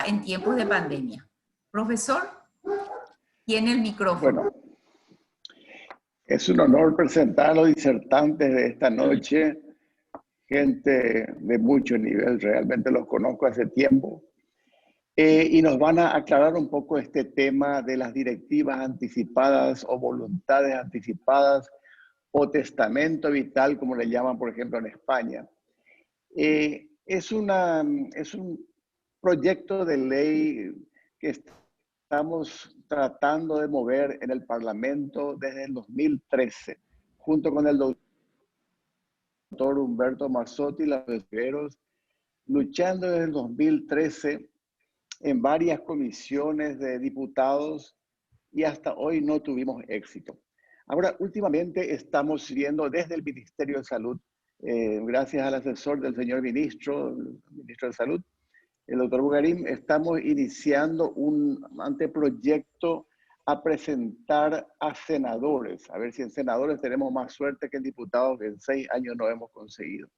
en tiempos de pandemia. Profesor, tiene el micrófono. Bueno, es un honor presentar a los disertantes de esta noche, gente de mucho nivel, realmente los conozco hace tiempo, y nos van a aclarar un poco este tema de las directivas anticipadas o voluntades anticipadas o testamento vital, como le llaman, por ejemplo, en España. Es un proyecto de ley que estamos tratando de mover en el Parlamento desde el 2013, junto con el doctor Humberto Mazzotti, los esferos, luchando desde el 2013 en varias comisiones de diputados y hasta hoy no tuvimos éxito. Ahora, últimamente estamos viendo desde el Ministerio de Salud, gracias al asesor del señor ministro, el ministro de Salud, el doctor Bugarín, estamos iniciando un anteproyecto a presentar a senadores. A ver si en senadores tenemos más suerte que en diputados, que en 6 años no hemos conseguido.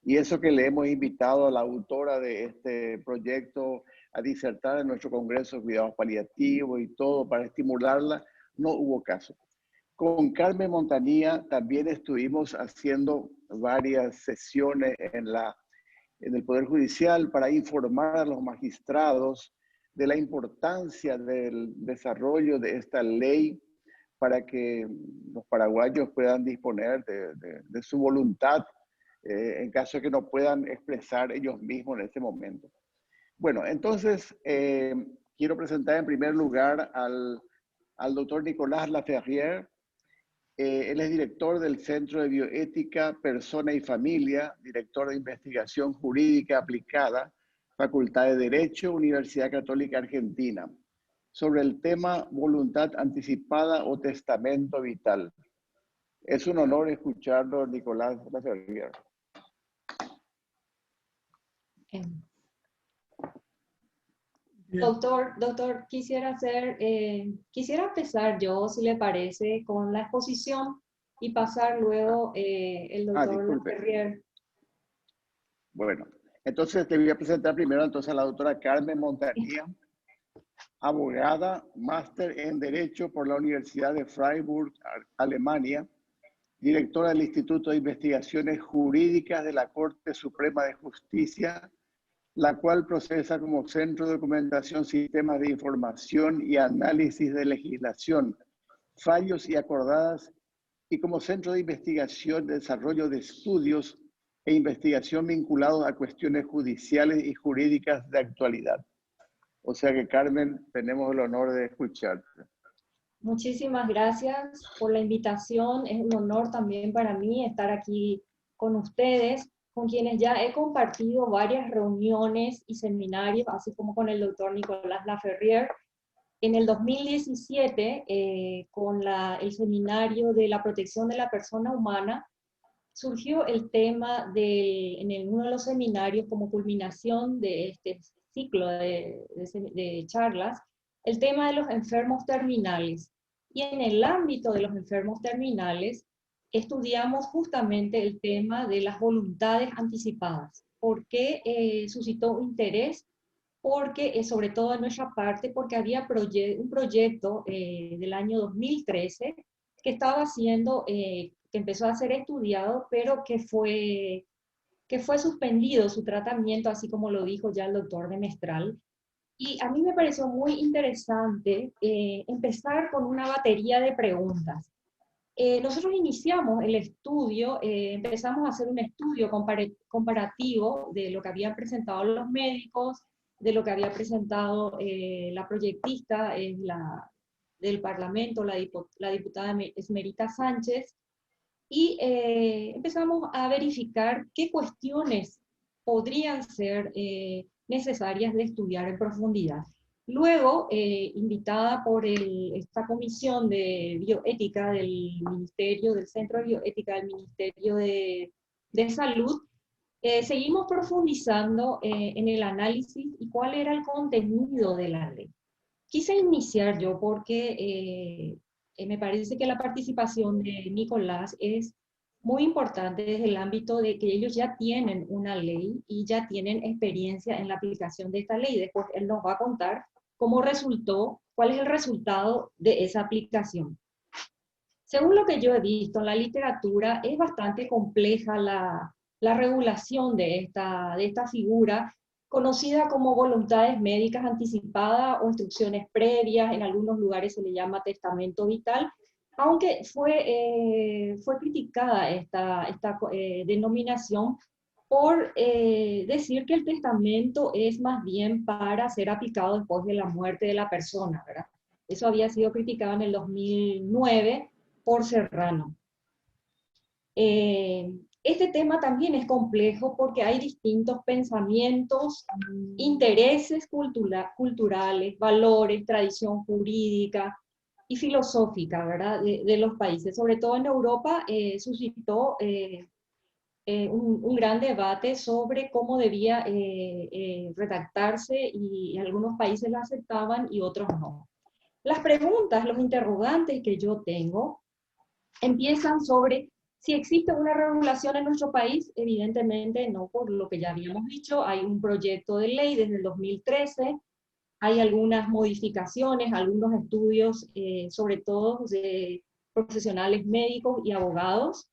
Y eso que le hemos invitado a la autora de este proyecto a disertar en nuestro Congreso de Cuidados Paliativos y todo para estimularla, no hubo caso. Con Carmen Montanía también estuvimos haciendo varias sesiones en el Poder Judicial para informar a los magistrados de la importancia del desarrollo de esta ley para que los paraguayos puedan disponer de su voluntad en caso de que no puedan expresar ellos mismos en ese momento. Bueno, entonces quiero presentar en primer lugar al doctor Nicolás Laferrière. Él es director del Centro de Bioética, Persona y Familia, director de Investigación Jurídica Aplicada, Facultad de Derecho, Universidad Católica Argentina, sobre el tema voluntad anticipada o testamento vital. Es un honor escucharlo, Nicolás Laferrière. Doctor, quisiera empezar yo, si le parece, con la exposición y pasar luego el doctor Laferrière. Bueno, entonces te voy a presentar primero entonces a la doctora Carmen Montanía, abogada, máster en Derecho por la Universidad de Freiburg, Alemania, directora del Instituto de Investigaciones Jurídicas de la Corte Suprema de Justicia, la cual procesa como Centro de Documentación, Sistemas de Información y Análisis de Legislación, Fallos y Acordadas, y como Centro de Investigación, Desarrollo de Estudios e Investigación vinculados a cuestiones judiciales y jurídicas de actualidad. O sea que, Carmen, tenemos el honor de escucharte. Muchísimas gracias por la invitación. Es un honor también para mí estar aquí con ustedes, con quienes ya he compartido varias reuniones y seminarios, así como con el doctor Nicolás Laferrière. En el 2017, con el seminario de la protección de la persona humana, surgió el tema en uno de los seminarios como culminación de este ciclo de charlas, el tema de los enfermos terminales. Y en el ámbito de los enfermos terminales, estudiamos justamente el tema de las voluntades anticipadas. ¿Por qué suscitó interés? Porque, sobre todo en nuestra parte, porque había un proyecto del año 2013 que estaba siendo, que empezó a ser estudiado, pero que fue suspendido su tratamiento, así como lo dijo ya el doctor de Mestral. Y a mí me pareció muy interesante empezar con una batería de preguntas. Nosotros iniciamos el estudio, empezamos a hacer un estudio comparativo de lo que habían presentado los médicos, de lo que había presentado la proyectista del Parlamento, la diputada Esmerita Sánchez, y empezamos a verificar qué cuestiones podrían ser necesarias de estudiar en profundidad. Luego, invitada por esta comisión de bioética del Centro de Bioética del Ministerio de Salud, seguimos profundizando en el análisis y cuál era el contenido de la ley. Quise iniciar yo porque me parece que la participación de Nicolás es muy importante desde el ámbito de que ellos ya tienen una ley y ya tienen experiencia en la aplicación de esta ley. Después él nos va a contar cómo resultó, cuál es el resultado de esa aplicación. Según lo que yo he visto en la literatura, es bastante compleja la regulación de esta figura, conocida como voluntades médicas anticipadas o instrucciones previas, en algunos lugares se le llama testamento vital, aunque fue criticada esta denominación por decir que el testamento es más bien para ser aplicado después de la muerte de la persona, ¿verdad? Eso había sido criticado en el 2009 por Serrano. Este tema también es complejo porque hay distintos pensamientos, intereses culturales, valores, tradición jurídica y filosófica, ¿verdad? De los países. Sobre todo en Europa suscitó un gran debate sobre cómo debía redactarse y algunos países lo aceptaban y otros no. Las preguntas, los interrogantes que yo tengo empiezan sobre si existe una regulación en nuestro país. Evidentemente no, por lo que ya habíamos dicho, hay un proyecto de ley desde el 2013, hay algunas modificaciones, algunos estudios, sobre todo de profesionales médicos y abogados.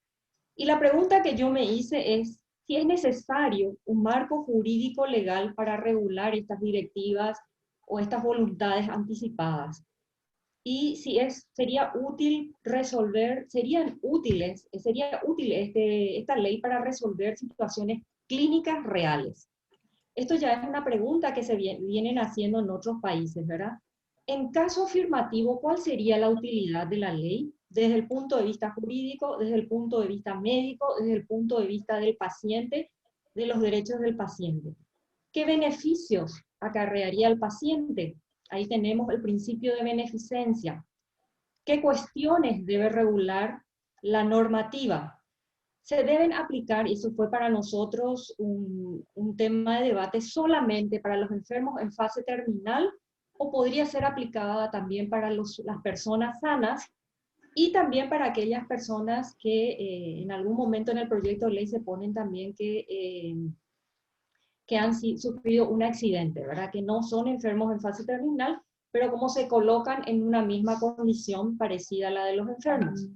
Y la pregunta que yo me hice es si es necesario un marco jurídico legal para regular estas directivas o estas voluntades anticipadas. Y si sería útil sería útil esta ley para resolver situaciones clínicas reales. Esto ya es una pregunta que se vienen haciendo en otros países, ¿verdad? En caso afirmativo, ¿cuál sería la utilidad de la ley? Desde el punto de vista jurídico, desde el punto de vista médico, desde el punto de vista del paciente, de los derechos del paciente. ¿Qué beneficios acarrearía al paciente? Ahí tenemos el principio de beneficencia. ¿Qué cuestiones debe regular la normativa? Se deben aplicar, y eso fue para nosotros un tema de debate, solamente para los enfermos en fase terminal, o podría ser aplicada también para las personas sanas, y también para aquellas personas que en algún momento en el proyecto de ley se ponen también que han sufrido un accidente, ¿verdad? Que no son enfermos en fase terminal, pero como se colocan en una misma condición parecida a la de los enfermos.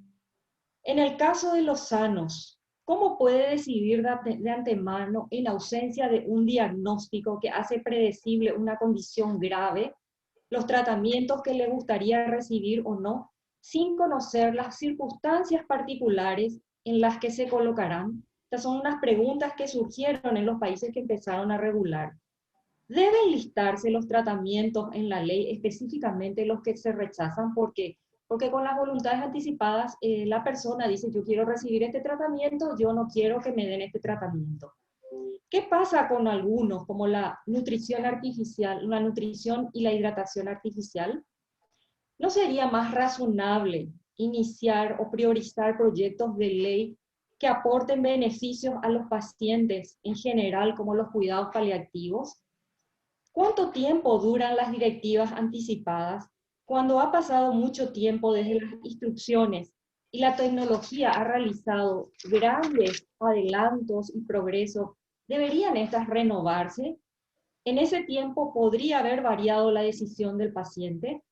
En el caso de los sanos, ¿cómo puede decidir de antemano, en ausencia de un diagnóstico que hace predecible una condición grave, los tratamientos que le gustaría recibir o no, sin conocer las circunstancias particulares en las que se colocarán? Estas son unas preguntas que surgieron en los países que empezaron a regular. ¿Deben listarse los tratamientos en la ley, específicamente los que se rechazan? Porque con las voluntades anticipadas, la persona dice, yo quiero recibir este tratamiento, yo no quiero que me den este tratamiento. ¿Qué pasa con algunos, como la nutrición artificial, la nutrición y la hidratación artificial? ¿No sería más razonable iniciar o priorizar proyectos de ley que aporten beneficios a los pacientes en general, como los cuidados paliativos? ¿Cuánto tiempo duran las directivas anticipadas? Cuando ha pasado mucho tiempo desde las instrucciones y la tecnología ha realizado grandes adelantos y progresos, ¿deberían estas renovarse? En ese tiempo podría haber variado la decisión del paciente.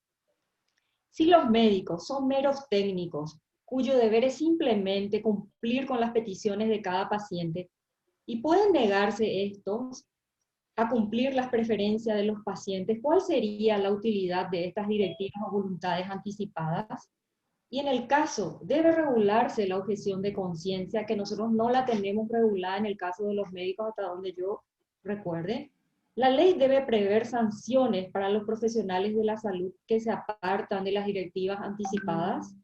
Si los médicos son meros técnicos, cuyo deber es simplemente cumplir con las peticiones de cada paciente, y pueden negarse estos a cumplir las preferencias de los pacientes, ¿cuál sería la utilidad de estas directivas o voluntades anticipadas? Y en el caso, debe regularse la objeción de conciencia, que nosotros no la tenemos regulada en el caso de los médicos hasta donde yo recuerde. La ley debe prever sanciones para los profesionales de la salud que se apartan de las directivas anticipadas.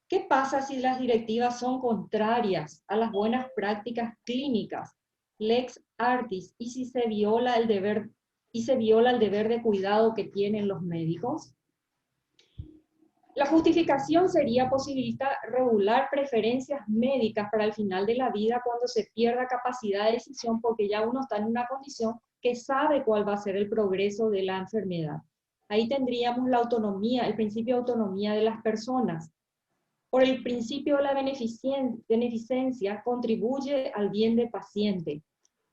¿Qué pasa si las directivas son contrarias a las buenas prácticas clínicas, lex artis, y si se viola el deber de cuidado que tienen los médicos? La justificación sería posibilitar regular preferencias médicas para el final de la vida cuando se pierda capacidad de decisión, porque ya uno está en una condición que sabe cuál va a ser el progreso de la enfermedad. Ahí tendríamos la autonomía, el principio de autonomía de las personas. Por el principio de la beneficencia, contribuye al bien del paciente,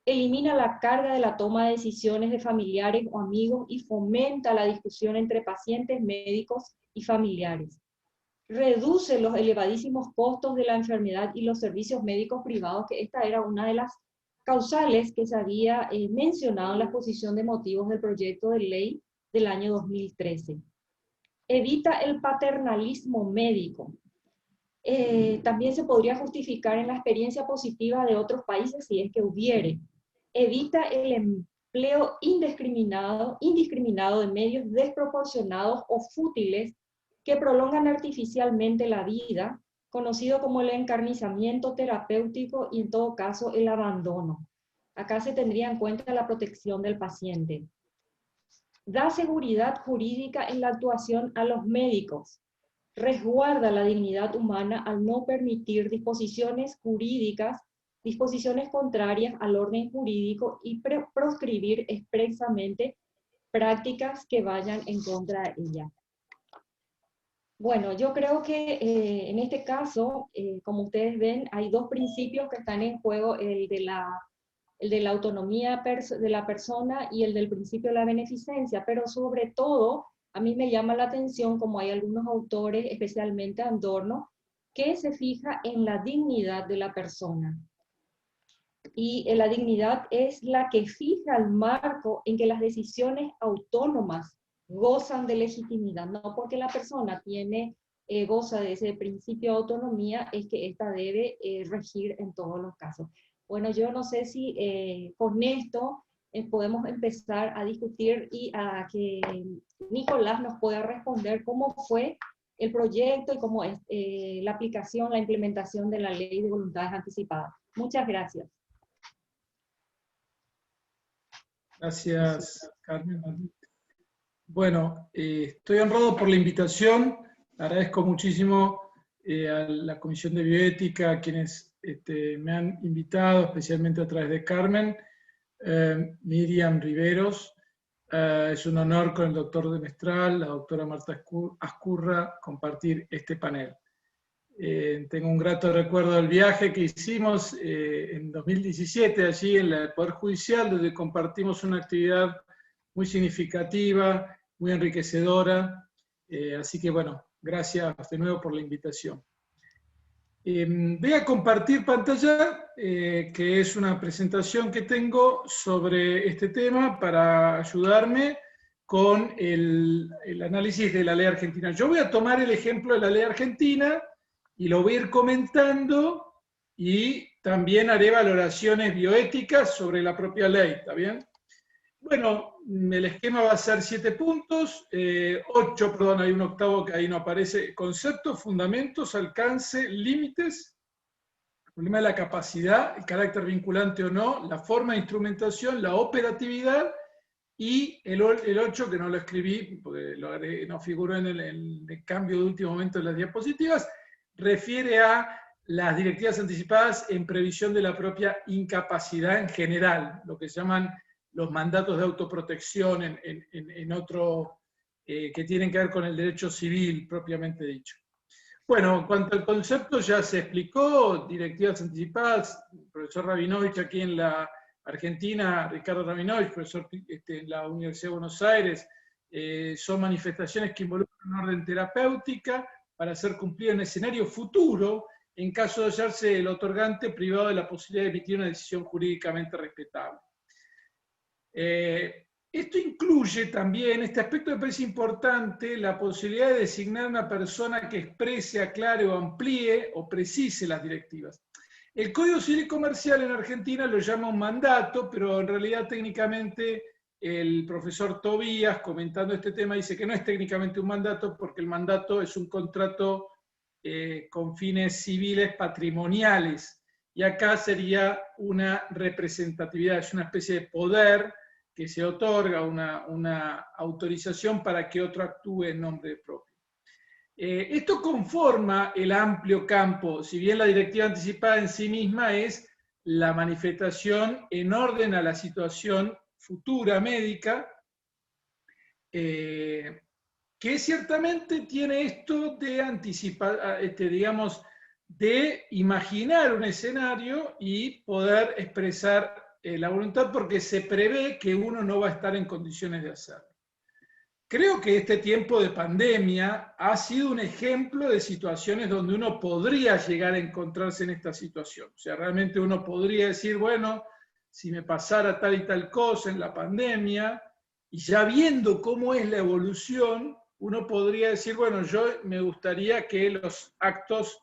elimina la carga de la toma de decisiones de familiares o amigos y fomenta la discusión entre pacientes, médicos y familiares. Reduce los elevadísimos costos de la enfermedad y los servicios médicos privados, que esta era una de las causales que se había mencionado en la exposición de motivos del proyecto de ley del año 2013. Evita el paternalismo médico. También se podría justificar en la experiencia positiva de otros países si es que hubiere. Evita el empleo indiscriminado de medios desproporcionados o fútiles que prolongan artificialmente la vida, conocido como el encarnizamiento terapéutico y en todo caso el abandono. Acá se tendría en cuenta la protección del paciente. Da seguridad jurídica en la actuación a los médicos. Resguarda la dignidad humana al no permitir disposiciones jurídicas, disposiciones contrarias al orden jurídico y proscribir expresamente prácticas que vayan en contra de ella. Bueno, yo creo que en este caso, como ustedes ven, hay dos principios que están en juego, el de la autonomía de la persona y el del principio de la beneficencia, pero sobre todo, a mí me llama la atención como hay algunos autores, especialmente Adorno, que se fija en la dignidad de la persona. Y la dignidad es la que fija el marco en que las decisiones autónomas gozan de legitimidad, no porque la persona goza de ese principio de autonomía, es que ésta debe regir en todos los casos. Bueno, yo no sé si con esto podemos empezar a discutir y a que Nicolás nos pueda responder cómo fue el proyecto y cómo es la aplicación, la implementación de la ley de voluntades anticipadas. Muchas gracias. Gracias, Carmen. Bueno, estoy honrado por la invitación. Agradezco muchísimo a la Comisión de Bioética, a quienes me han invitado, especialmente a través de Carmen, Miriam Riveros. Es un honor con el doctor de Mestral, la doctora Marta Ascurra, compartir este panel. Tengo un grato recuerdo del viaje que hicimos en 2017 allí en el Poder Judicial, donde compartimos una actividad muy significativa, muy enriquecedora. Así que bueno, gracias de nuevo por la invitación. Voy a compartir pantalla, que es una presentación que tengo sobre este tema para ayudarme con el análisis de la ley argentina. Yo voy a tomar el ejemplo de la ley argentina y lo voy a ir comentando y también haré valoraciones bioéticas sobre la propia ley, ¿está bien? Bueno, el esquema va a ser 7 puntos, 8, perdón, hay un octavo que ahí no aparece. Conceptos, fundamentos, alcance, límites, el problema de la capacidad, el carácter vinculante o no, la forma de instrumentación, la operatividad y el 8, que no lo escribí porque no figuró en el cambio de último momento de las diapositivas, refiere a las directivas anticipadas en previsión de la propia incapacidad en general, lo que se llaman los mandatos de autoprotección en otro, que tienen que ver con el derecho civil propiamente dicho. Bueno, en cuanto al concepto ya se explicó, directivas anticipadas, el profesor Rabinovich aquí en la Argentina, Ricardo Rabinovich, profesor en la Universidad de Buenos Aires, son manifestaciones que involucran una orden terapéutica para ser cumplida en escenario futuro, en caso de hallarse el otorgante privado de la posibilidad de emitir una decisión jurídicamente respetable. Esto incluye también, este aspecto me parece importante, la posibilidad de designar una persona que exprese, aclare o amplíe o precise las directivas. El Código Civil y Comercial en Argentina lo llama un mandato, pero en realidad técnicamente el profesor Tobías, comentando este tema, dice que no es técnicamente un mandato porque el mandato es un contrato con fines civiles patrimoniales. Y acá sería una representatividad, es una especie de poder que se otorga, una autorización para que otro actúe en nombre propio. Esto conforma el amplio campo, si bien la directiva anticipada en sí misma es la manifestación en orden a la situación futura médica, que que ciertamente tiene esto de anticipar, digamos, de imaginar un escenario y poder expresar la voluntad porque se prevé que uno no va a estar en condiciones de hacerlo. Creo que este tiempo de pandemia ha sido un ejemplo de situaciones donde uno podría llegar a encontrarse en esta situación. O sea, realmente uno podría decir, bueno, si me pasara tal y tal cosa en la pandemia, y ya viendo cómo es la evolución, uno podría decir, bueno, yo me gustaría que los actos,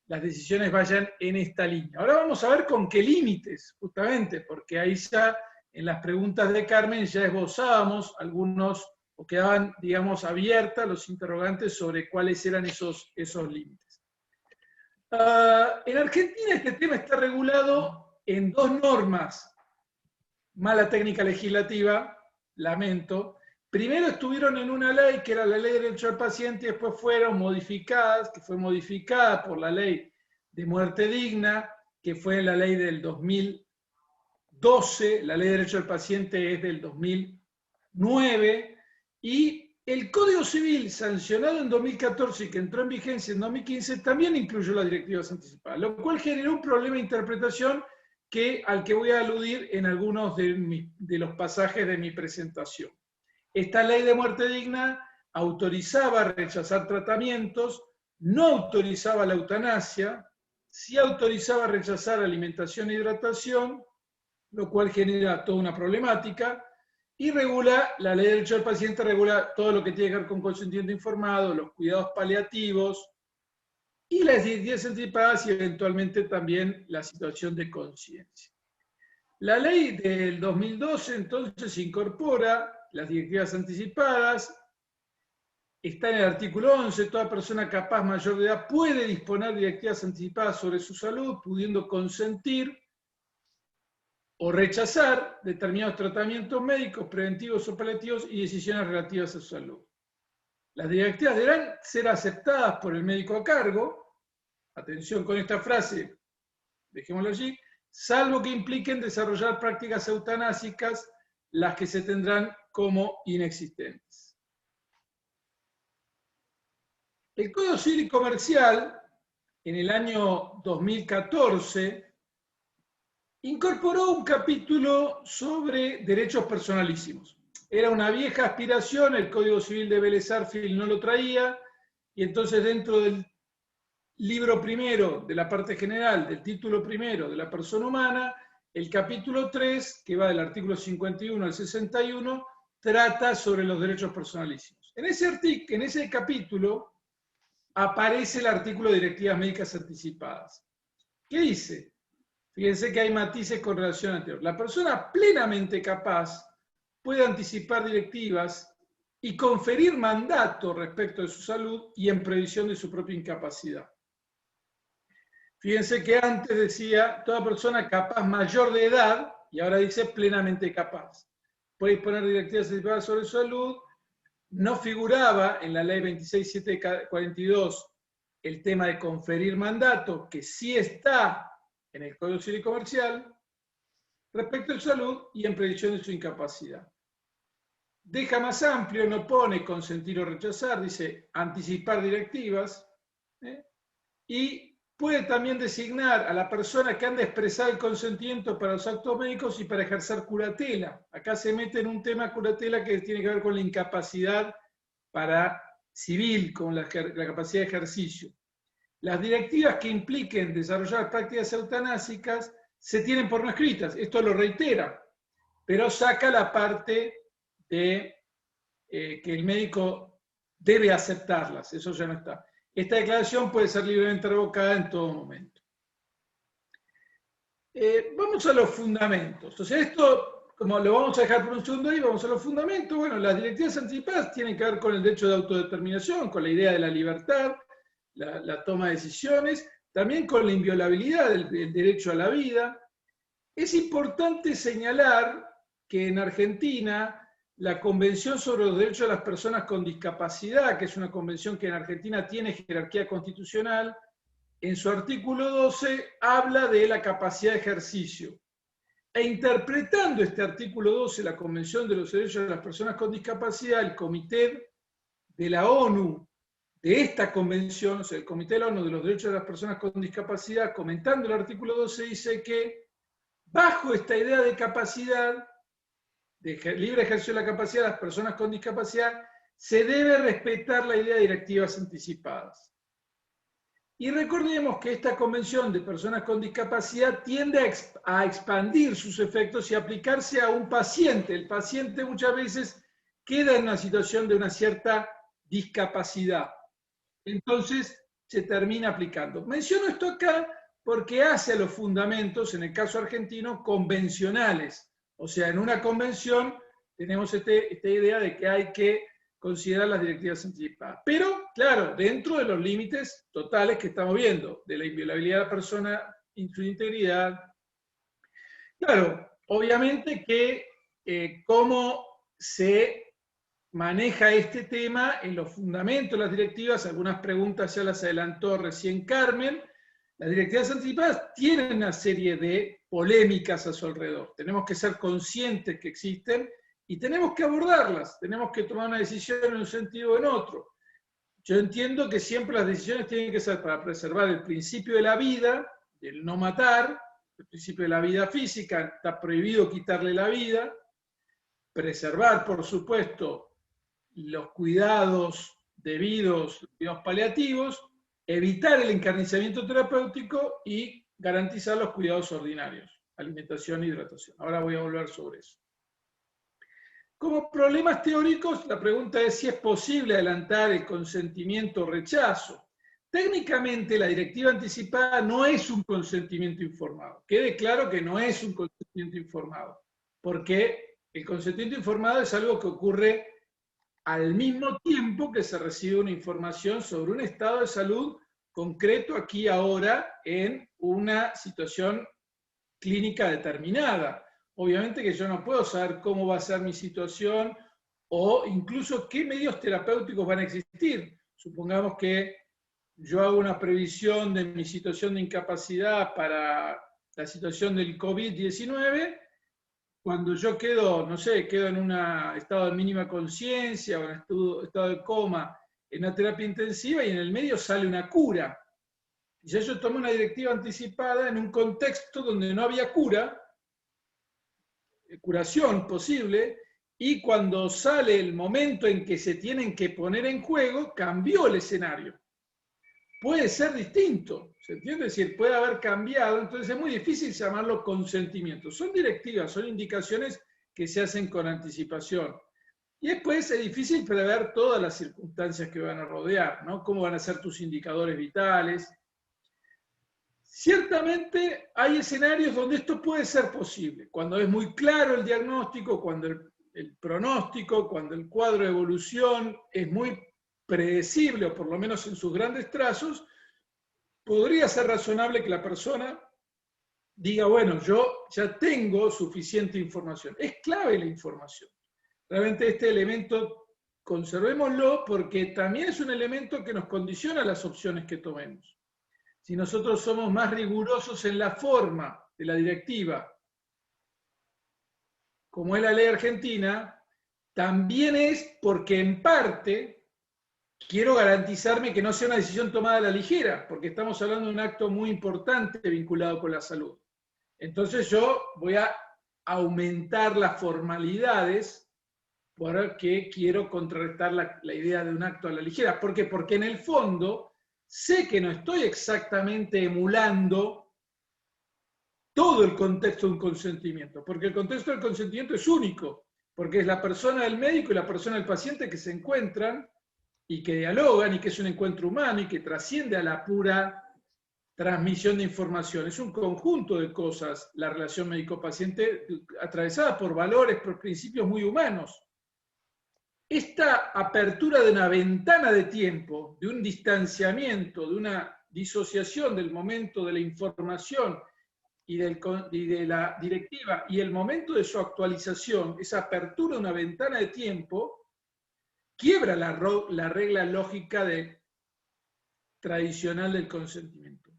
las decisiones vayan en esta línea. Ahora vamos a ver con qué límites, justamente, porque ahí ya en las preguntas de Carmen ya esbozábamos algunos, o quedaban, digamos, abiertas los interrogantes sobre cuáles eran esos límites. En Argentina este tema está regulado en dos normas. Mala técnica legislativa, lamento. Primero estuvieron en una ley que era la Ley de Derecho al Paciente y después fueron modificadas, que fue modificada por la Ley de Muerte Digna, que fue la ley del 2012, la Ley de Derecho al Paciente es del 2009, y el Código Civil, sancionado en 2014 y que entró en vigencia en 2015, también incluyó las directivas anticipadas, lo cual generó un problema de interpretación al que voy a aludir en algunos de los pasajes de mi presentación. Esta ley de muerte digna autorizaba rechazar tratamientos, no autorizaba la eutanasia, sí autorizaba rechazar alimentación e hidratación, lo cual genera toda una problemática, y regula, la ley de derecho del paciente regula todo lo que tiene que ver con consentimiento informado, los cuidados paliativos, y las directivas anticipadas y eventualmente también la situación de conciencia. La ley del 2012 entonces incorpora las directivas anticipadas, está en el artículo 11, toda persona capaz mayor de edad puede disponer de directivas anticipadas sobre su salud, pudiendo consentir o rechazar determinados tratamientos médicos, preventivos o paliativos y decisiones relativas a su salud. Las directivas deberán ser aceptadas por el médico a cargo, atención con esta frase, dejémoslo allí, salvo que impliquen desarrollar prácticas eutanásicas, las que se tendrán como inexistentes. El Código Civil y Comercial, en el año 2014, incorporó un capítulo sobre derechos personalísimos. Era una vieja aspiración, el Código Civil de Vélez Sarsfield no lo traía, y entonces dentro del libro primero de la parte general, del título primero de la persona humana, el capítulo 3, que va del artículo 51 al 61, trata sobre los derechos personalísimos. En ese capítulo aparece el artículo de directivas médicas anticipadas. ¿Qué dice? Fíjense que hay matices con relación anterior. La persona plenamente capaz puede anticipar directivas y conferir mandato respecto de su salud y en previsión de su propia incapacidad. Fíjense que antes decía toda persona capaz mayor de edad y ahora dice plenamente capaz. Puede disponer directivas anticipadas sobre su salud. No figuraba en la ley 26.742 el tema de conferir mandato, que sí está en el Código Civil y Comercial, respecto a su salud y en previsión de su incapacidad. Deja más amplio, no pone consentir o rechazar, dice anticipar directivas, y puede también designar a la persona que han de expresar el consentimiento para los actos médicos y para ejercer curatela. Acá se mete en un tema curatela que tiene que ver con la incapacidad civil, con la capacidad de ejercicio. Las directivas que impliquen desarrollar prácticas eutanásicas se tienen por no escritas, esto lo reitera, pero saca la parte de que el médico debe aceptarlas, eso ya no está. Esta declaración puede ser libremente revocada en todo momento. Vamos a los fundamentos. O sea, esto, como lo vamos a dejar por un segundo ahí, vamos a los fundamentos. Bueno, las directivas anticipadas tienen que ver con el derecho de autodeterminación, con la idea de la libertad, la toma de decisiones, también con la inviolabilidad del derecho a la vida. Es importante señalar que en Argentina la Convención sobre los Derechos de las Personas con Discapacidad, que es una convención que en Argentina tiene jerarquía constitucional, en su artículo 12 habla de la capacidad de ejercicio. E interpretando este artículo 12, la Convención de los Derechos de las Personas con Discapacidad, el Comité de la ONU, de esta convención, o sea, el Comité de la ONU de los Derechos de las Personas con Discapacidad, comentando el artículo 12, dice que bajo esta idea de capacidad, de libre ejercicio de la capacidad de las personas con discapacidad, se debe respetar la idea de directivas anticipadas. Y recordemos que esta convención de personas con discapacidad tiende a expandir sus efectos y aplicarse a un paciente. El paciente muchas veces queda en una situación de una cierta discapacidad. Entonces se termina aplicando. Menciono esto acá porque hace a los fundamentos, en el caso argentino, convencionales. O sea, en una convención tenemos esta idea de que hay que considerar las directivas anticipadas. Pero, claro, dentro de los límites totales que estamos viendo, de la inviolabilidad de la persona, su integridad. Claro, obviamente que cómo se maneja este tema en los fundamentos de las directivas, algunas preguntas ya las adelantó recién Carmen. Las directivas anticipadas tienen una serie de polémicas a su alrededor. Tenemos que ser conscientes que existen y tenemos que abordarlas, tenemos que tomar una decisión en un sentido o en otro. Yo entiendo que siempre las decisiones tienen que ser para preservar el principio de la vida, el no matar, el principio de la vida física, está prohibido quitarle la vida, preservar, por supuesto, los cuidados debidos, los cuidados paliativos, evitar el encarnizamiento terapéutico y garantizar los cuidados ordinarios, alimentación e hidratación. Ahora voy a volver sobre eso. Como problemas teóricos, la pregunta es si es posible adelantar el consentimiento o rechazo. Técnicamente, la directiva anticipada no es un consentimiento informado. Quede claro que no es un consentimiento informado, porque el consentimiento informado es algo que ocurre al mismo tiempo que se recibe una información sobre un estado de salud concreto aquí ahora en una situación clínica determinada. Obviamente que yo no puedo saber cómo va a ser mi situación o incluso qué medios terapéuticos van a existir. Supongamos que yo hago una previsión de mi situación de incapacidad para la situación del COVID-19, cuando yo quedo, no sé, quedo en un estado de mínima conciencia o en estado de coma, en una terapia intensiva y en el medio sale una cura. Y ya yo tomo una directiva anticipada en un contexto donde no había curación posible, y cuando sale el momento en que se tienen que poner en juego, cambió el escenario. Puede ser distinto, ¿se entiende? Es decir, puede haber cambiado, entonces es muy difícil llamarlo consentimiento. Son directivas, son indicaciones que se hacen con anticipación. Y después es difícil prever todas las circunstancias que van a rodear, ¿no? Cómo van a ser tus indicadores vitales. Ciertamente hay escenarios donde esto puede ser posible, cuando es muy claro el diagnóstico, cuando el pronóstico, cuando el cuadro de evolución es muy predecible, o por lo menos en sus grandes trazos, podría ser razonable que la persona diga, bueno, yo ya tengo suficiente información. Es clave la información. Realmente este elemento conservémoslo porque también es un elemento que nos condiciona las opciones que tomemos. Si nosotros somos más rigurosos en la forma de la directiva, como es la ley argentina, también es porque en parte quiero garantizarme que no sea una decisión tomada a la ligera, porque estamos hablando de un acto muy importante vinculado con la salud. Entonces yo voy a aumentar las formalidades porque quiero contrarrestar la idea de un acto a la ligera. ¿Por qué? Porque en el fondo sé que no estoy exactamente emulando todo el contexto de un consentimiento, porque el contexto del consentimiento es único, porque es la persona del médico y la persona del paciente que se encuentran y que dialogan y que es un encuentro humano y que trasciende a la pura transmisión de información. Es un conjunto de cosas la relación médico-paciente atravesada por valores, por principios muy humanos. Esta apertura de una ventana de tiempo, de un distanciamiento, de una disociación del momento de la información y de la directiva y el momento de su actualización, esa apertura de una ventana de tiempo, quiebra la regla lógica tradicional del consentimiento.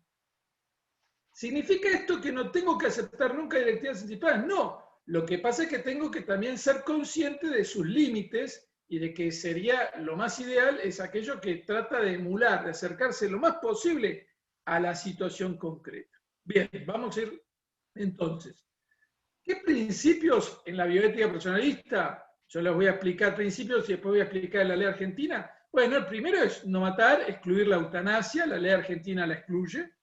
¿Significa esto que no tengo que aceptar nunca directivas anticipadas? No. Lo que pasa es que tengo que también ser consciente de sus límites y de que sería lo más ideal es aquello que trata de emular, de acercarse lo más posible a la situación concreta. Bien, vamos a ir entonces. ¿Qué principios en la bioética personalista? Yo les voy a explicar principios y después voy a explicar la ley argentina. Bueno, el primero es no matar, excluir la eutanasia. La ley argentina la excluye.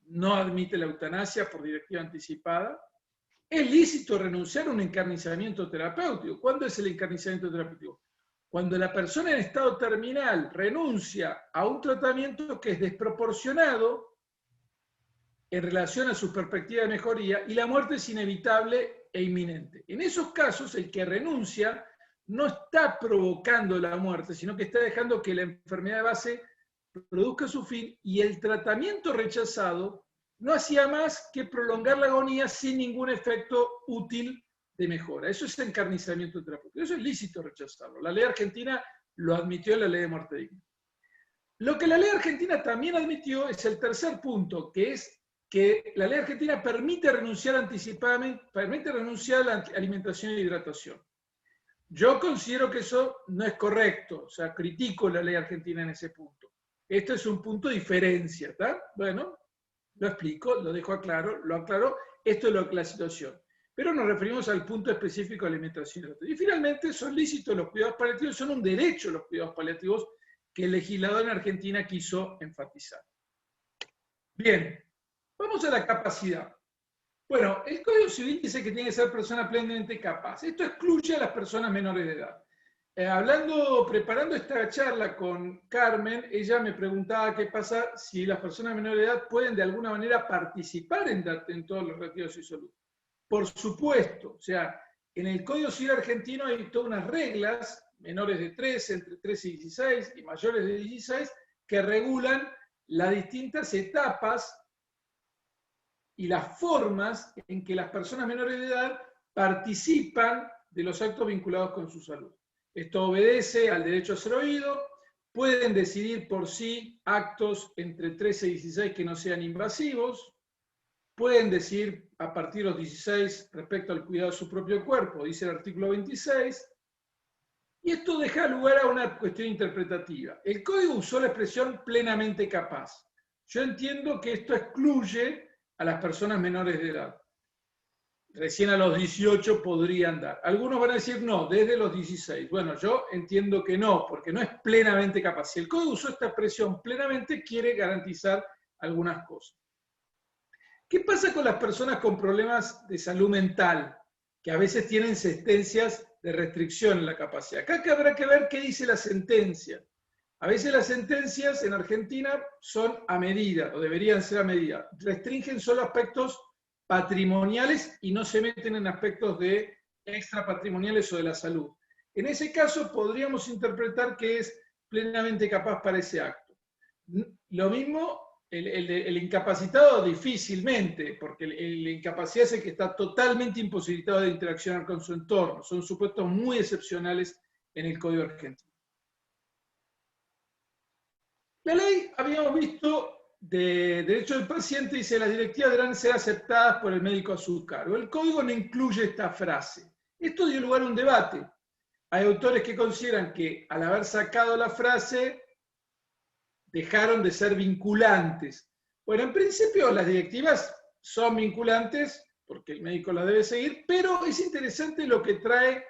No admite la eutanasia por directiva anticipada. Es lícito renunciar a un encarnizamiento terapéutico. ¿Cuándo es el encarnizamiento terapéutico? Cuando la persona en estado terminal renuncia a un tratamiento que es desproporcionado en relación a su perspectiva de mejoría y la muerte es inevitable e inminente. En esos casos, el que renuncia no está provocando la muerte, sino que está dejando que la enfermedad de base produzca su fin y el tratamiento rechazado no hacía más que prolongar la agonía sin ningún efecto útil de mejora. Eso es encarnizamiento terapéutico. Eso es lícito rechazarlo. La ley argentina lo admitió en la ley de muerte digna. Lo que la ley argentina también admitió es el tercer punto, que es que la ley argentina permite renunciar anticipadamente, permite renunciar a la alimentación e hidratación. Yo considero que eso no es correcto, o sea, critico la ley argentina en ese punto. Esto es un punto de diferencia, ¿está? Bueno, lo explico, lo dejo claro, lo aclaro, esto es la situación. Pero nos referimos al punto específico de alimentación y hidratación. Y finalmente, son lícitos los cuidados paliativos, son un derecho los cuidados paliativos que el legislador en Argentina quiso enfatizar. Bien. Vamos a la capacidad. Bueno, el Código Civil dice que tiene que ser persona plenamente capaz. Esto excluye a las personas menores de edad. Preparando esta charla con Carmen, ella me preguntaba qué pasa si las personas menores de edad pueden de alguna manera participar en todos los retiros de salud. Por supuesto, o sea, en el Código Civil argentino hay todas unas reglas, menores de 13, entre 13 y 16, y mayores de 16, que regulan las distintas etapas y las formas en que las personas menores de edad participan de los actos vinculados con su salud. Esto obedece al derecho a ser oído, pueden decidir por sí actos entre 13 y 16 que no sean invasivos, pueden decidir a partir de los 16 respecto al cuidado de su propio cuerpo, dice el artículo 26, y esto deja lugar a una cuestión interpretativa. El código usó la expresión plenamente capaz. Yo entiendo que esto excluye a las personas menores de edad. Recién a los 18 podrían dar. Algunos van a decir no, desde los 16. Bueno, yo entiendo que no, porque no es plenamente capaz. Si el código usó esta expresión plenamente, quiere garantizar algunas cosas. ¿Qué pasa con las personas con problemas de salud mental, que a veces tienen sentencias de restricción en la capacidad? Acá habrá que ver qué dice la sentencia. A veces las sentencias en Argentina son a medida, o deberían ser a medida. Restringen solo aspectos patrimoniales y no se meten en aspectos de extrapatrimoniales o de la salud. En ese caso podríamos interpretar que es plenamente capaz para ese acto. Lo mismo el incapacitado difícilmente, porque el incapacidad es el que está totalmente imposibilitado de interaccionar con su entorno. Son supuestos muy excepcionales en el Código argentino. La ley, habíamos visto, de derecho del paciente, dice las directivas deberán ser aceptadas por el médico a su cargo. El código no incluye esta frase. Esto dio lugar a un debate. Hay autores que consideran que al haber sacado la frase, dejaron de ser vinculantes. Bueno, en principio las directivas son vinculantes, porque el médico las debe seguir, pero es interesante lo que trae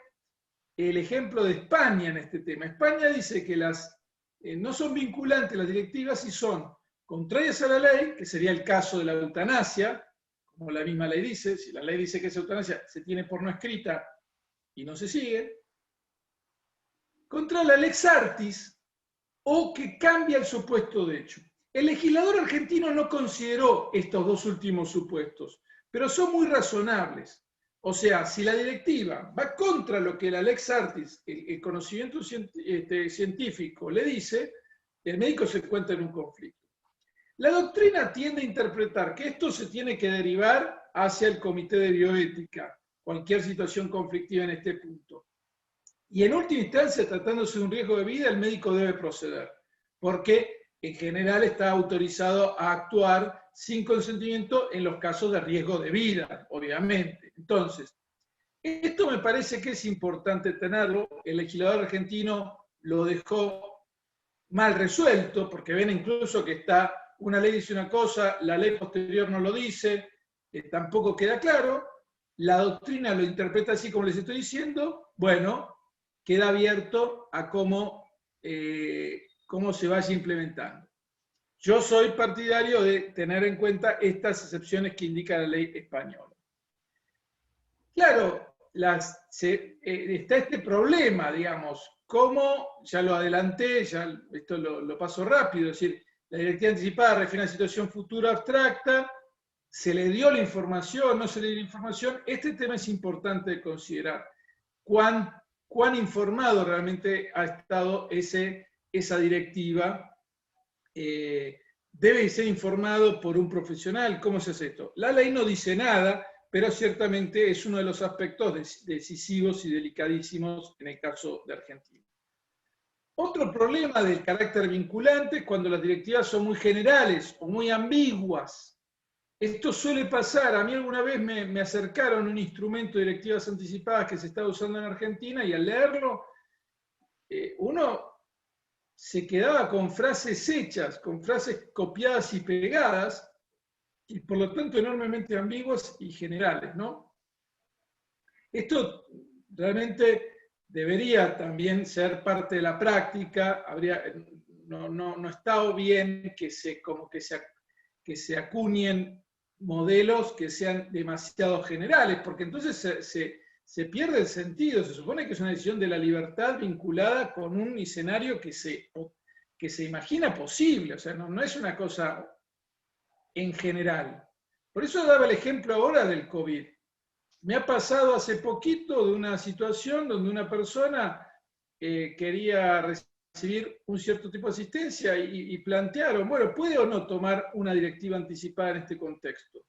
el ejemplo de España en este tema. España dice que no son vinculantes las directivas y son contrarias a la ley, que sería el caso de la eutanasia, como la misma ley dice. Si la ley dice que es eutanasia, se tiene por no escrita y no se sigue. Contra la lex artis, o que cambia el supuesto de hecho. El legislador argentino no consideró estos dos últimos supuestos, pero son muy razonables. O sea, si la directiva va contra lo que la lex artis, el conocimiento científico, le dice, el médico se encuentra en un conflicto. La doctrina tiende a interpretar que esto se tiene que derivar hacia el Comité de Bioética, cualquier situación conflictiva en este punto. Y en última instancia, tratándose de un riesgo de vida, el médico debe proceder, porque en general está autorizado a actuar sin consentimiento en los casos de riesgo de vida, obviamente. Entonces, Esto me parece que es importante tenerlo. El legislador argentino lo dejó mal resuelto, porque ven incluso que está, una ley dice una cosa, la ley posterior no lo dice, tampoco queda claro, la doctrina lo interpreta así como les estoy diciendo, bueno, queda abierto a cómo se vaya implementando. Yo soy partidario de tener en cuenta estas excepciones que indica la ley española. Claro, está este problema, digamos, cómo, ya lo adelanté, ya esto lo paso rápido, es decir, la directiva anticipada refiere a una situación futura abstracta, se le dio la información, no se le dio la información. Este tema es importante de considerar. ¿Cuán informado realmente ha estado esa directiva? Debe ser informado por un profesional. ¿Cómo se hace esto? La ley no dice nada, pero ciertamente es uno de los aspectos decisivos y delicadísimos en el caso de Argentina. Otro problema del carácter vinculante es cuando las directivas son muy generales o muy ambiguas. Esto suele pasar. A mí alguna vez me acercaron un instrumento de directivas anticipadas que se estaba usando en Argentina y al leerlo, uno se quedaba con frases hechas, con frases copiadas y pegadas, y por lo tanto enormemente ambiguas y generales, ¿no? Esto realmente debería también ser parte de la práctica. No está bien que se acuñen modelos que sean demasiado generales, porque entonces se pierde el sentido. Se supone que es una decisión de la libertad vinculada con un escenario que se imagina posible, o sea, no es una cosa en general. Por eso daba el ejemplo ahora del COVID. Me ha pasado hace poquito de una situación donde una persona quería recibir un cierto tipo de asistencia y plantearon, bueno, ¿puede o no tomar una directiva anticipada en este contexto?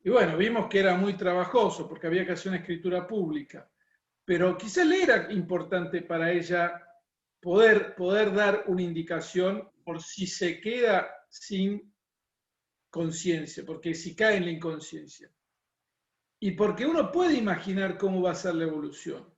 Y bueno, vimos que era muy trabajoso porque había que hacer una escritura pública, pero quizás le era importante para ella poder dar una indicación por si se queda sin conciencia, porque si cae en la inconsciencia. Y porque uno puede imaginar cómo va a ser la evolución.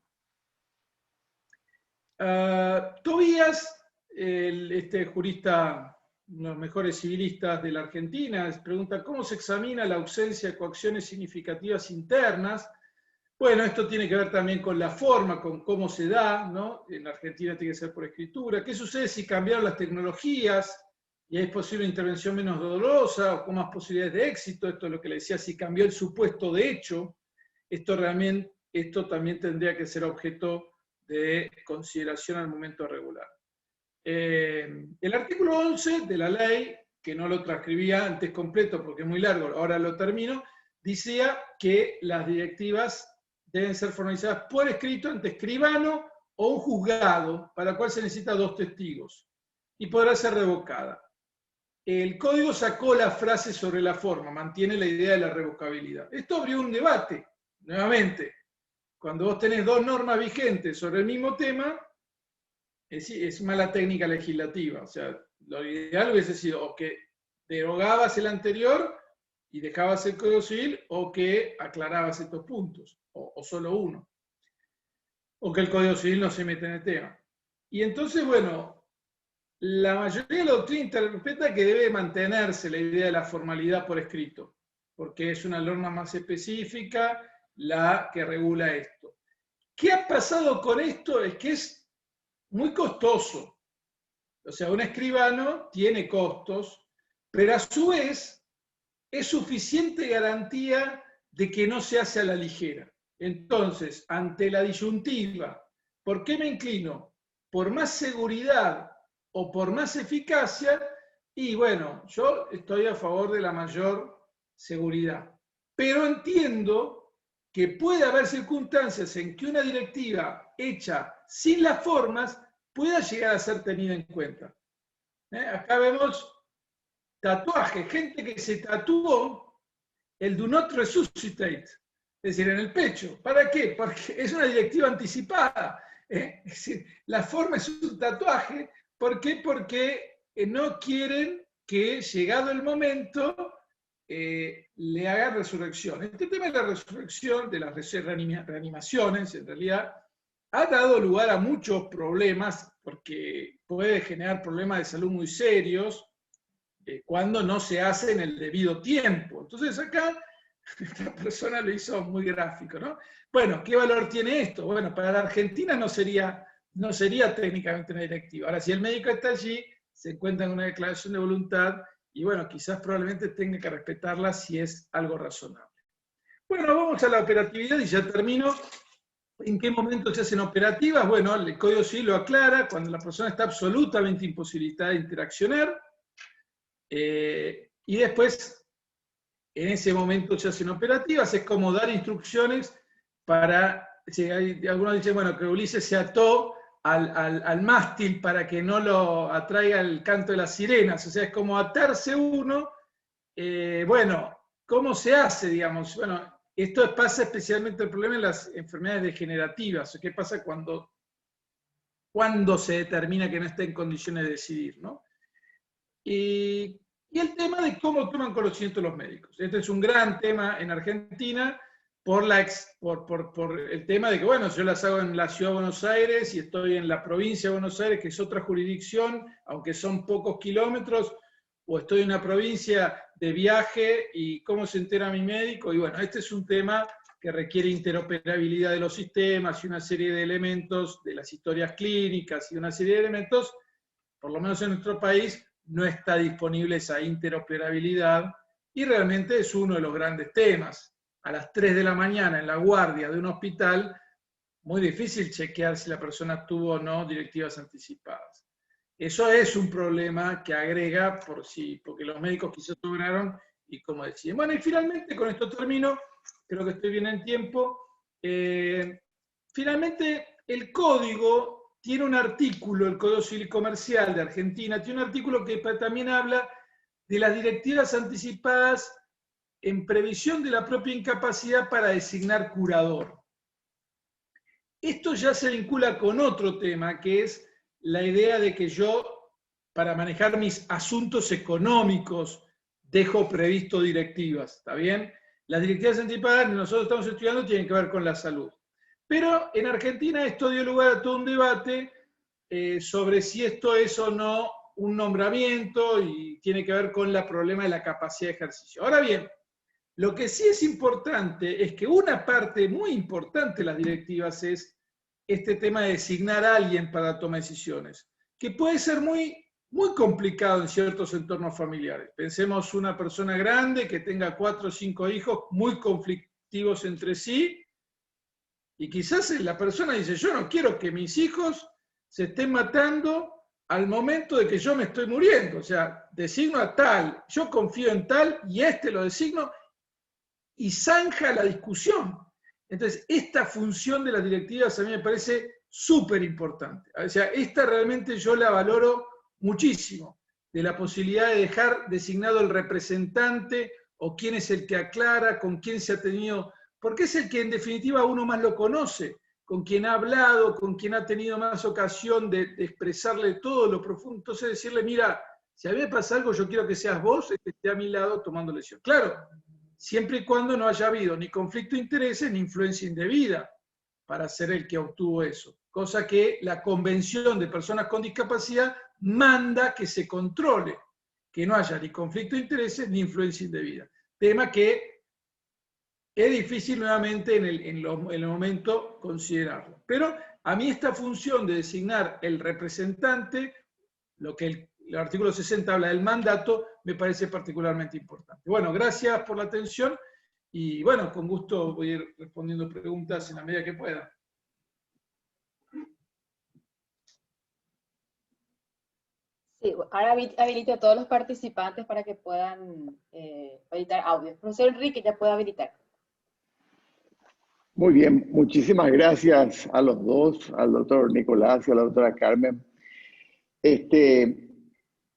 Tobías, este jurista, uno de los mejores civilistas de la Argentina, pregunta cómo se examina la ausencia de coacciones significativas internas. Bueno, esto tiene que ver también con la forma, con cómo se da, ¿no? En Argentina tiene que ser por escritura. ¿Qué sucede si cambiaron las tecnologías y es posible una intervención menos dolorosa o con más posibilidades de éxito? Esto es lo que le decía, si cambió el supuesto de hecho. Esto también tendría que ser objeto de consideración al momento de regular. El artículo 11 de la ley, que no lo transcribía antes completo porque es muy largo, ahora lo termino, decía que las directivas deben ser formalizadas por escrito ante escribano o un juzgado, para el cual se necesita 2 testigos, y podrá ser revocada. El código sacó la frase sobre la forma, mantiene la idea de la revocabilidad. Esto abrió un debate, nuevamente. Cuando vos tenés 2 normas vigentes sobre el mismo tema, es mala técnica legislativa. O sea, lo ideal hubiese sido o que derogabas el anterior y dejabas el Código Civil, o que aclarabas estos puntos, o solo uno. O que el Código Civil no se mete en el tema. Y entonces, bueno, la mayoría de la doctrina interpreta que debe mantenerse la idea de la formalidad por escrito, porque es una norma más específica la que regula esto. ¿Qué ha pasado con esto? Es que es muy costoso. O sea, un escribano tiene costos, pero a su vez es suficiente garantía de que no se hace a la ligera. Entonces, ante la disyuntiva, ¿por qué me inclino? ¿Por más seguridad o por más eficacia? Y bueno, yo estoy a favor de la mayor seguridad. Pero entiendo que puede haber circunstancias en que una directiva hecha sin las formas pueda llegar a ser tenida en cuenta. Acá vemos tatuajes, gente que se tatuó el do not resuscitate, es decir, en el pecho. ¿Para qué? Porque es una directiva anticipada. Es decir, la forma es un tatuaje. ¿Por qué? Porque no quieren que, llegado el momento, le haga resurrección. Este tema de la resurrección, de las reanimaciones, en realidad, ha dado lugar a muchos problemas, porque puede generar problemas de salud muy serios cuando no se hace en el debido tiempo. Entonces acá, esta persona lo hizo muy gráfico, ¿no? Bueno, ¿qué valor tiene esto? Bueno, para la Argentina no sería técnicamente una directiva. Ahora, si el médico está allí, se encuentra en una declaración de voluntad, y bueno, quizás probablemente tenga que respetarla si es algo razonable. Bueno, vamos a la operatividad y ya termino. ¿En qué momento se hacen operativas? Bueno, el Código Civil lo aclara, cuando la persona está absolutamente imposibilitada de interaccionar, y después, en ese momento se hacen operativas, es como dar instrucciones para, si algunos dicen, bueno, que Ulises se ató al mástil para que no lo atraiga el canto de las sirenas, o sea, es como atarse uno, bueno, ¿cómo se hace, digamos? Bueno, esto pasa especialmente el problema en las enfermedades degenerativas, ¿qué pasa cuando se determina que no está en condiciones de decidir, ¿no? Y el tema de cómo toman conocimiento los médicos. Este es un gran tema en Argentina por el tema de que, bueno, yo las hago en la Ciudad de Buenos Aires y estoy en la provincia de Buenos Aires, que es otra jurisdicción, aunque son pocos kilómetros, o estoy en una provincia de viaje y cómo se entera mi médico. Y bueno, este es un tema que requiere interoperabilidad de los sistemas y una serie de elementos de las historias clínicas y una serie de elementos, por lo menos en nuestro país, no está disponible esa interoperabilidad y realmente es uno de los grandes temas. A las 3 de la mañana en la guardia de un hospital, muy difícil chequear si la persona tuvo o no directivas anticipadas. Eso es un problema que agrega porque los médicos quizás sobraron y como decían. Bueno, y finalmente, con esto termino, creo que estoy bien en tiempo. Finalmente, el código tiene un artículo, el Código Civil Comercial de Argentina, tiene un artículo que también habla de las directivas anticipadas en previsión de la propia incapacidad para designar curador. Esto ya se vincula con otro tema, que es la idea de que yo, para manejar mis asuntos económicos, dejo previsto directivas, ¿está bien? Las directivas anticipadas que nosotros estamos estudiando tienen que ver con la salud. Pero en Argentina esto dio lugar a todo un debate sobre si esto es o no un nombramiento y tiene que ver con el problema de la capacidad de ejercicio. Ahora bien, lo que sí es importante es que una parte muy importante de las directivas es este tema de designar a alguien para la toma de decisiones, que puede ser muy, muy complicado en ciertos entornos familiares. Pensemos una persona grande que tenga 4 o 5 hijos muy conflictivos entre sí, y quizás la persona dice, yo no quiero que mis hijos se estén matando al momento de que yo me estoy muriendo. O sea, designo a tal, yo confío en tal, y lo designo, y zanja la discusión. Entonces, esta función de las directivas a mí me parece súper importante. O sea, esta realmente yo la valoro muchísimo, de la posibilidad de dejar designado el representante, o quién es el que aclara, con quién se ha tenido, porque es el que en definitiva uno más lo conoce, con quien ha hablado, con quien ha tenido más ocasión de expresarle todo lo profundo. Entonces decirle, mira, si a mí me pasa algo, yo quiero que seas vos el que esté a mi lado tomando lección. Claro, siempre y cuando no haya habido ni conflicto de intereses ni influencia indebida para ser el que obtuvo eso. Cosa que la Convención de Personas con Discapacidad manda que se controle, que no haya ni conflicto de intereses ni influencia indebida. Tema que es difícil nuevamente en el momento considerarlo. Pero a mí esta función de designar el representante, lo que el artículo 60 habla del mandato, me parece particularmente importante. Bueno, gracias por la atención y bueno, con gusto voy a ir respondiendo preguntas en la medida que pueda. Sí, ahora habilito a todos los participantes para que puedan habilitar audio. El profesor Enrique ya puede habilitar. Muy bien, muchísimas gracias a los dos, al doctor Nicolás y a la doctora Carmen.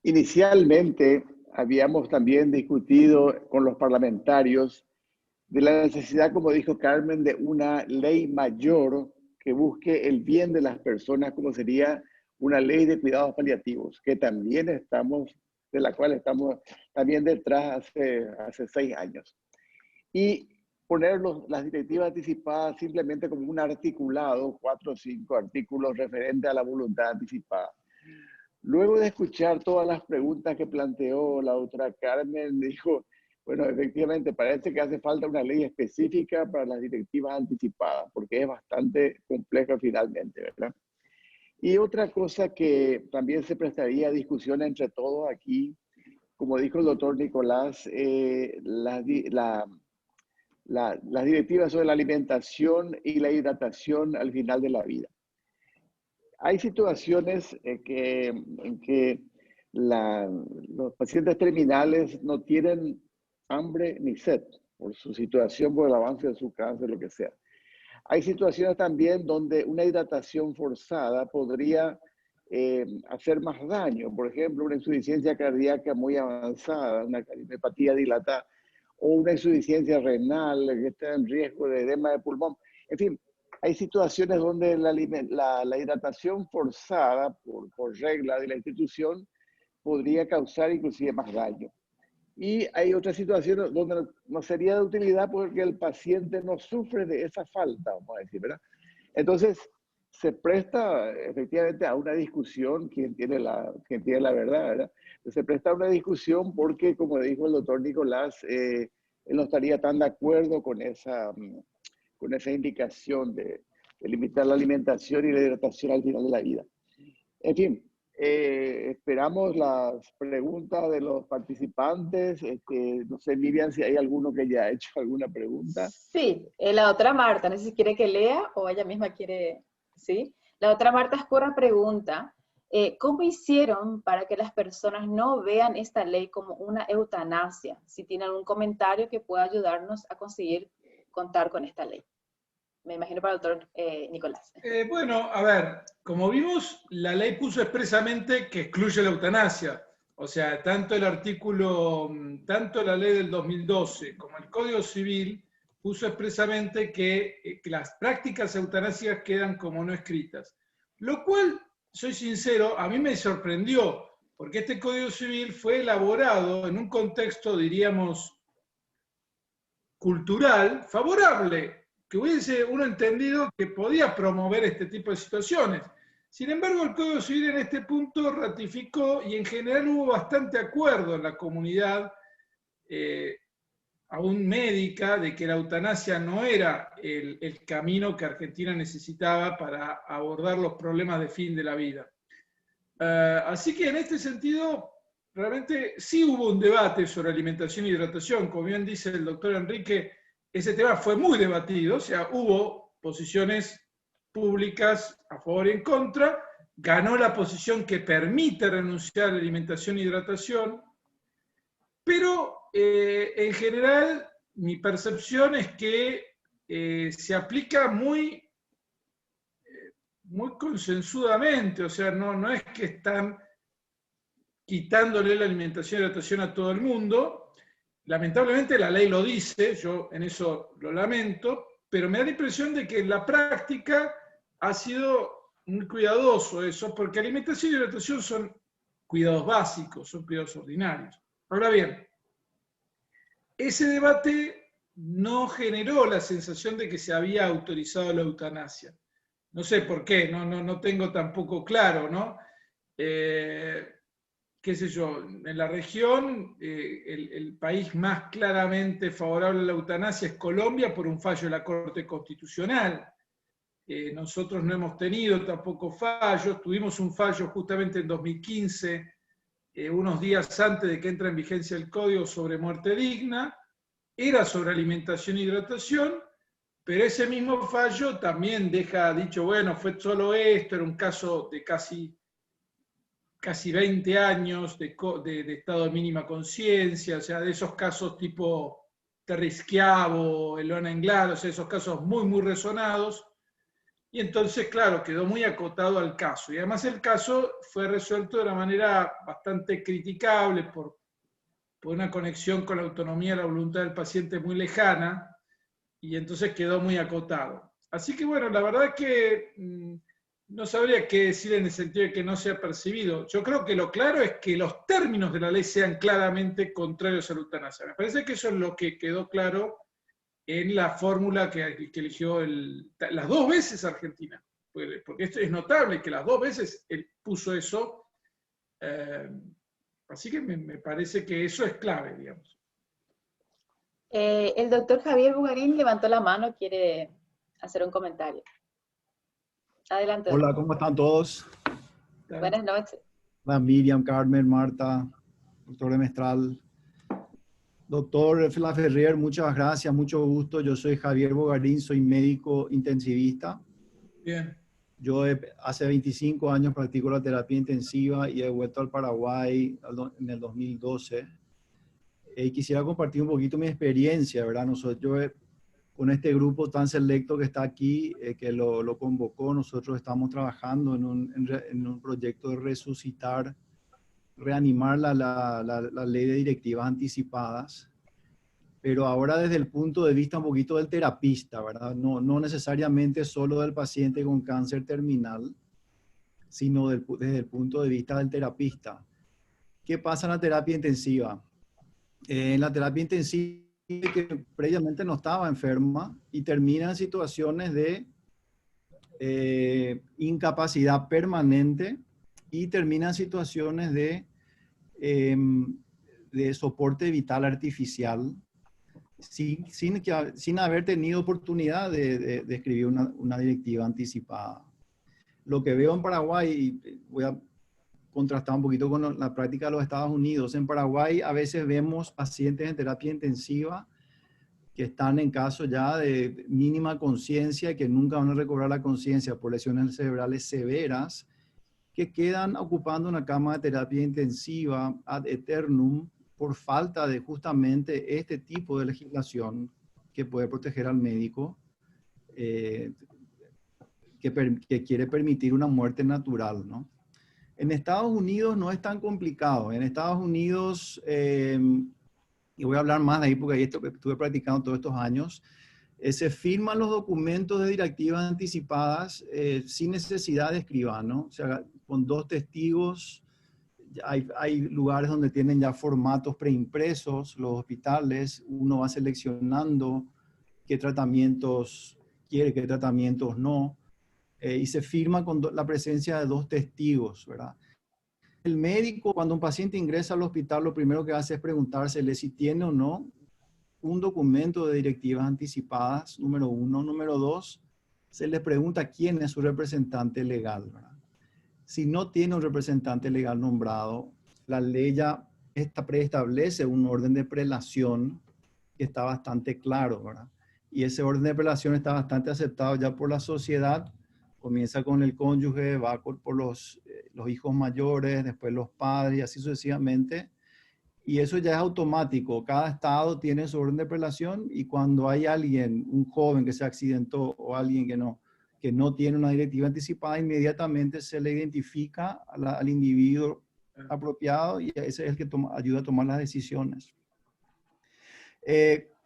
Inicialmente habíamos también discutido con los parlamentarios de la necesidad, como dijo Carmen, de una ley mayor que busque el bien de las personas, como sería una ley de cuidados paliativos, que también estamos de la cual estamos también detrás hace 6 años. Y poner las directivas anticipadas simplemente como un articulado, 4 o 5 artículos referentes a la voluntad anticipada. Luego de escuchar todas las preguntas que planteó la doctora Carmen, dijo, bueno, efectivamente parece que hace falta una ley específica para las directivas anticipadas, porque es bastante compleja finalmente, ¿verdad? Y otra cosa que también se prestaría a discusión entre todos aquí, como dijo el doctor Nicolás, las directivas sobre la alimentación y la hidratación al final de la vida. Hay situaciones en que los pacientes terminales no tienen hambre ni sed por su situación, por el avance de su cáncer, lo que sea. Hay situaciones también donde una hidratación forzada podría hacer más daño. Por ejemplo, una insuficiencia cardíaca muy avanzada, una cardiopatía dilatada, o una insuficiencia renal que está en riesgo de edema de pulmón. En fin, hay situaciones donde la hidratación forzada por regla de la institución podría causar inclusive más daño. Y hay otras situaciones donde no sería de utilidad porque el paciente no sufre de esa falta, vamos a decir, ¿verdad? Entonces, se presta efectivamente a una discusión, quien tiene la verdad, ¿verdad? Se presta a una discusión porque, como dijo el doctor Nicolás, él no estaría tan de acuerdo con esa indicación de limitar la alimentación y la hidratación al final de la vida. En fin, esperamos las preguntas de los participantes. No sé, Miriam, si hay alguno que ya ha hecho alguna pregunta. Sí, la doctora Marta, no sé si quiere que lea o ella misma quiere, ¿sí? La doctora Marta Escurra pregunta, ¿cómo hicieron para que las personas no vean esta ley como una eutanasia? Si tiene algún comentario que pueda ayudarnos a conseguir contar con esta ley. Me imagino para el doctor Nicolás. Bueno, a ver, como vimos, la ley puso expresamente que excluye la eutanasia. O sea, tanto la ley del 2012 como el Código Civil puso expresamente que las prácticas eutanásicas quedan como no escritas. Lo cual, soy sincero, a mí me sorprendió, porque este Código Civil fue elaborado en un contexto, diríamos, cultural, favorable, que hubiese uno entendido que podía promover este tipo de situaciones. Sin embargo, el Código Civil en este punto ratificó, y en general hubo bastante acuerdo en la comunidad, aún médica, de que la eutanasia no era el camino que Argentina necesitaba para abordar los problemas de fin de la vida. Así que en este sentido, realmente sí hubo un debate sobre alimentación e hidratación. Como bien dice el doctor Enrique, ese tema fue muy debatido, o sea, hubo posiciones públicas a favor y en contra, ganó la posición que permite renunciar a la alimentación e hidratación, pero en general mi percepción es que se aplica muy consensudamente, o sea, no es que están quitándole la alimentación y hidratación a todo el mundo. Lamentablemente la ley lo dice, yo en eso lo lamento, pero me da la impresión de que en la práctica ha sido muy cuidadoso eso, porque alimentación y hidratación son cuidados básicos, son cuidados ordinarios. Ahora bien, ese debate no generó la sensación de que se había autorizado la eutanasia. No sé por qué, no tengo tampoco claro, ¿no? Qué sé yo, en la región el país más claramente favorable a la eutanasia es Colombia por un fallo de la Corte Constitucional. Nosotros no hemos tenido tampoco fallos, tuvimos un fallo justamente en 2015, unos días antes de que entre en vigencia el Código sobre muerte digna, era sobre alimentación e hidratación, pero ese mismo fallo también deja dicho, bueno, fue solo esto, era un caso de casi 20 años de estado de mínima conciencia, o sea, de esos casos tipo Terry Schiavo, Elona Englaro, o sea, esos casos muy, muy resonados, y entonces, claro, quedó muy acotado al caso, y además el caso fue resuelto de una manera bastante criticable por una conexión con la autonomía y la voluntad del paciente muy lejana, y entonces quedó muy acotado. Así que bueno, la verdad es que no sabría qué decir en el sentido de que no sea percibido. Yo creo que lo claro es que los términos de la ley sean claramente contrarios a la eutanasia. Me parece que eso es lo que quedó claro en la fórmula que eligió las 2 veces Argentina. Porque esto es notable que las 2 veces él puso eso. Así que me parece que eso es clave, digamos. El doctor Javier Bugarín levantó la mano, quiere hacer un comentario. Adelante. Hola, Doctor. ¿cómo están todos? Buenas noches. Hola, Miriam, Carmen, Marta, doctor de Mestral. Doctor Laferrier, muchas gracias, mucho gusto. Yo soy Javier Bogarín, soy médico intensivista. Bien. Yo hace 25 años practico la terapia intensiva y he vuelto al Paraguay en el 2012. Quisiera compartir un poquito mi experiencia, ¿verdad? Con este grupo tan selecto que está aquí, que lo convocó, nosotros estamos trabajando en un proyecto de reanimar la ley de directivas anticipadas, pero ahora desde el punto de vista un poquito del terapista, ¿verdad? No necesariamente solo del paciente con cáncer terminal, sino desde el punto de vista del terapista. ¿Qué pasa en la terapia intensiva? En la terapia intensiva, que previamente no estaba enferma y termina en situaciones de incapacidad permanente y termina en situaciones de soporte vital artificial sin haber tenido oportunidad de escribir una directiva anticipada. Lo que veo en Paraguay, y voy a contrastar un poquito con la práctica de los Estados Unidos. En Paraguay a veces vemos pacientes en terapia intensiva que están en caso ya de mínima conciencia y que nunca van a recobrar la conciencia por lesiones cerebrales severas, que quedan ocupando una cama de terapia intensiva ad eternum por falta de justamente este tipo de legislación que puede proteger al médico, que quiere permitir una muerte natural, ¿no? En Estados Unidos no es tan complicado. En Estados Unidos, y voy a hablar más de ahí porque ahí estuve practicando todos estos años, se firman los documentos de directivas anticipadas sin necesidad de escribano, o sea, con 2 testigos. Hay lugares donde tienen ya formatos preimpresos, los hospitales, uno va seleccionando qué tratamientos quiere, qué tratamientos no. Y se firma con la presencia de 2 testigos, ¿verdad? El médico, cuando un paciente ingresa al hospital, lo primero que hace es preguntársele si tiene o no un documento de directivas anticipadas, número 1. Número 2, se le pregunta quién es su representante legal, ¿verdad? Si no tiene un representante legal nombrado, la ley ya preestablece un orden de prelación que está bastante claro, ¿verdad? Y ese orden de prelación está bastante aceptado ya por la sociedad. Comienza con el cónyuge, va por los hijos mayores, después los padres y así sucesivamente. Y eso ya es automático. Cada estado tiene su orden de prelación y cuando hay alguien, un joven que se accidentó o alguien que no tiene una directiva anticipada, inmediatamente se le identifica al individuo apropiado y ese es el que ayuda a tomar las decisiones.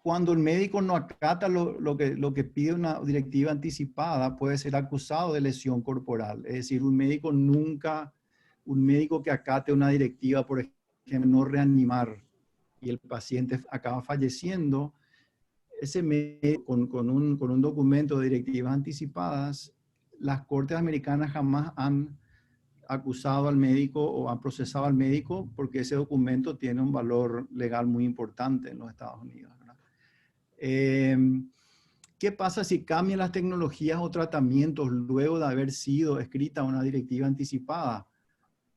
Cuando el médico no acata lo que pide una directiva anticipada, puede ser acusado de lesión corporal. Es decir, un médico que acate una directiva, por ejemplo, no reanimar, y el paciente acaba falleciendo, ese médico con un documento de directivas anticipadas, las cortes americanas jamás han acusado al médico o han procesado al médico porque ese documento tiene un valor legal muy importante en los Estados Unidos, ¿verdad? ¿Qué pasa si cambian las tecnologías o tratamientos luego de haber sido escrita una directiva anticipada?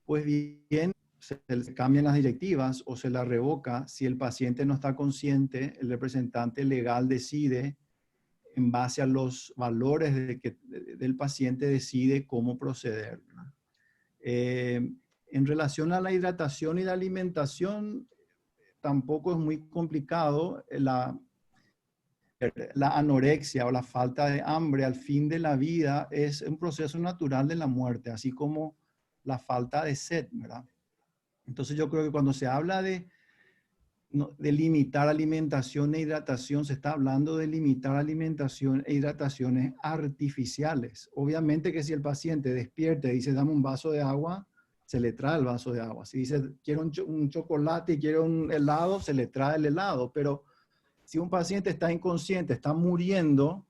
Pues bien, se cambian las directivas o se la revoca. Si el paciente no está consciente, el representante legal decide, en base a los valores del paciente, decide cómo proceder, ¿no? En relación a la hidratación y la alimentación, tampoco es muy complicado. La anorexia o la falta de hambre al fin de la vida es un proceso natural de la muerte, así como la falta de sed, ¿verdad? Entonces yo creo que cuando se habla de de limitar alimentación e hidratación, se está hablando de limitar alimentación e hidrataciones artificiales. Obviamente que si el paciente despierta y dice, dame un vaso de agua, se le trae el vaso de agua. Si dice, quiero un chocolate y quiero un helado, se le trae el helado. Pero si un paciente está inconsciente, está muriendo,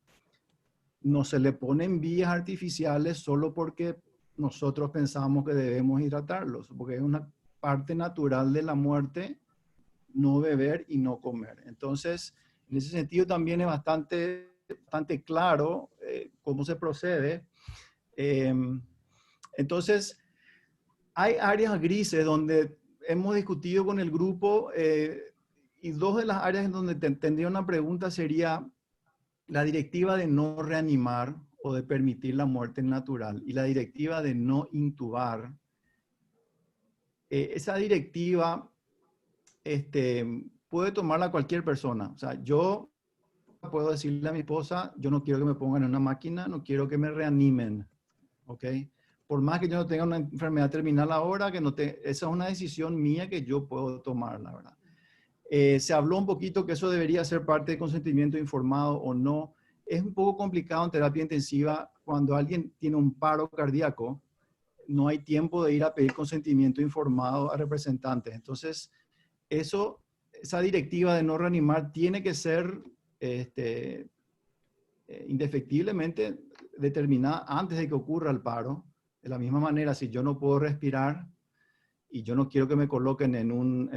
no se le ponen vías artificiales solo porque nosotros pensamos que debemos hidratarlos, porque es una parte natural de la muerte no beber y no comer. Entonces, en ese sentido también es bastante claro cómo se procede. Entonces, hay áreas grises donde hemos discutido con el grupo y dos de las áreas en donde tendría una pregunta sería la directiva de no reanimar o de permitir la muerte natural y la directiva de no intubar. Esa directiva puede tomarla cualquier persona. O sea, yo puedo decirle a mi esposa, yo no quiero que me pongan en una máquina, no quiero que me reanimen. ¿Ok? Por más que yo no tenga una enfermedad terminal ahora, esa es una decisión mía que yo puedo tomar, la verdad. Se habló un poquito que eso debería ser parte del consentimiento informado o no. Es un poco complicado en terapia intensiva cuando alguien tiene un paro cardíaco, no hay tiempo de ir a pedir consentimiento informado a representantes. Entonces, esa directiva de no reanimar tiene que ser indefectiblemente determinada antes de que ocurra el paro. De la misma manera, si yo no puedo respirar y yo no quiero que me coloquen en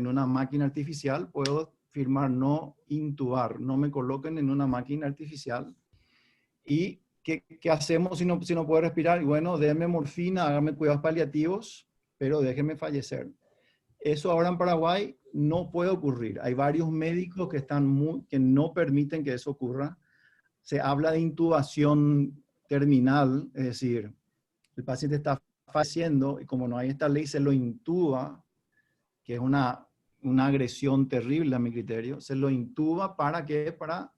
una máquina artificial, puedo firmar no intubar, no me coloquen en una máquina artificial. ¿Y qué hacemos si no puedo respirar? Bueno, déjenme morfina, háganme cuidados paliativos, pero déjenme fallecer. Eso ahora en Paraguay no puede ocurrir. Hay varios médicos que no permiten que eso ocurra. Se habla de intubación terminal, es decir, el paciente está falleciendo y como no hay esta ley, se lo intuba, que es una agresión terrible a mi criterio. Se lo intuba ¿para qué? Para,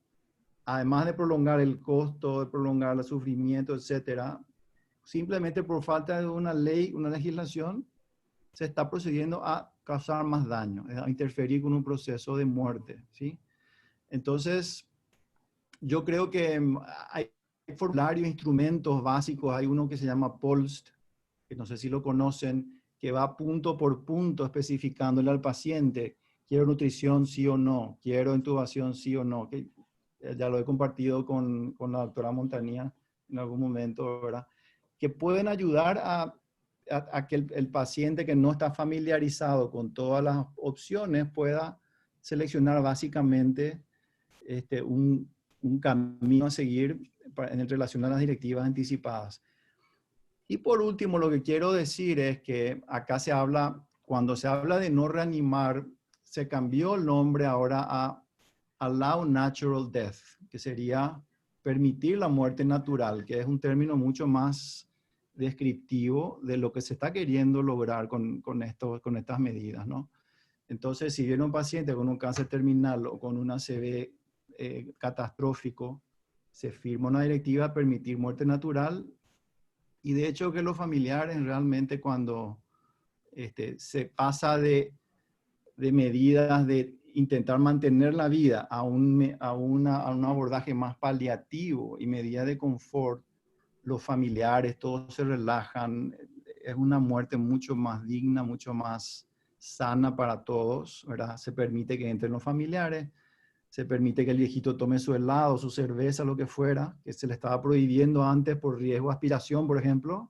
además de prolongar el costo, de prolongar el sufrimiento, etcétera, simplemente por falta de una ley, una legislación, se está procediendo a causar más daño, a interferir con un proceso de muerte, ¿sí? Entonces, yo creo que hay formularios, instrumentos básicos. Hay uno que se llama POLST, que no sé si lo conocen, que va punto por punto especificándole al paciente, quiero nutrición sí o no, quiero intubación sí o no, que ya lo he compartido con la doctora Montanía en algún momento, ¿verdad? Que pueden ayudar a que el paciente que no está familiarizado con todas las opciones pueda seleccionar básicamente un camino a seguir en relación a las directivas anticipadas. Y por último, lo que quiero decir es que acá cuando se habla de no reanimar, se cambió el nombre ahora a Allow Natural Death, que sería permitir la muerte natural, que es un término mucho más descriptivo de lo que se está queriendo lograr con estas medidas, ¿no? Entonces, si viene un paciente con un cáncer terminal o con un ACV catastrófico, se firma una directiva a permitir muerte natural y de hecho que los familiares realmente cuando se pasa de medidas de intentar mantener la vida a un abordaje más paliativo y medidas de confort, los familiares todos se relajan, es una muerte mucho más digna, mucho más sana para todos, ¿verdad? Se permite que entren los familiares, se permite que el viejito tome su helado, su cerveza, lo que fuera, que se le estaba prohibiendo antes por riesgo de aspiración, por ejemplo.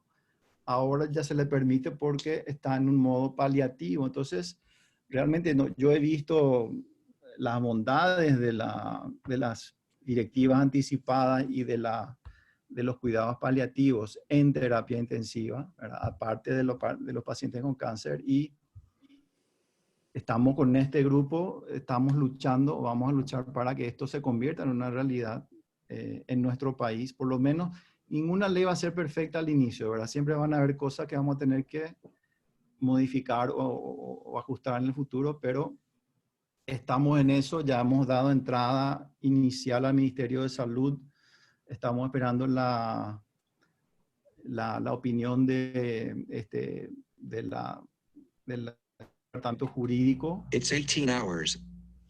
Ahora ya se le permite porque está en un modo paliativo. Entonces, realmente yo he visto las bondades de las directivas anticipadas y de los cuidados paliativos en terapia intensiva, ¿verdad? Aparte de los pacientes con cáncer, y estamos con este grupo, estamos luchando, vamos a luchar para que esto se convierta en una realidad en nuestro país. Por lo menos, ninguna ley va a ser perfecta al inicio, ¿verdad? Siempre van a haber cosas que vamos a tener que modificar o ajustar en el futuro, pero estamos en eso, ya hemos dado entrada inicial al Ministerio de Salud, estamos esperando la opinión del departamento jurídico. It's 18 hours.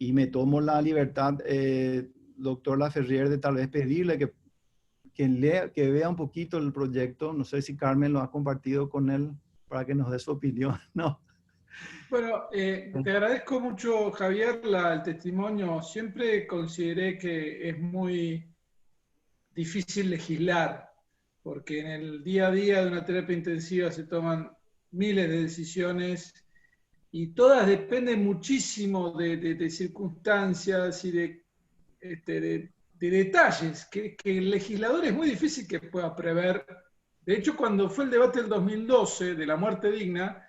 y me tomo la libertad, doctor Laferrière, de tal vez pedirle que vea un poquito el proyecto. No sé si Carmen lo ha compartido con él para que nos dé su opinión. No. Bueno, te agradezco mucho, Javier, el testimonio. Siempre consideré que es muy difícil legislar, porque en el día a día de una terapia intensiva se toman miles de decisiones y todas dependen muchísimo de circunstancias y de detalles que el legislador es muy difícil que pueda prever. De hecho, cuando fue el debate del 2012 de la muerte digna,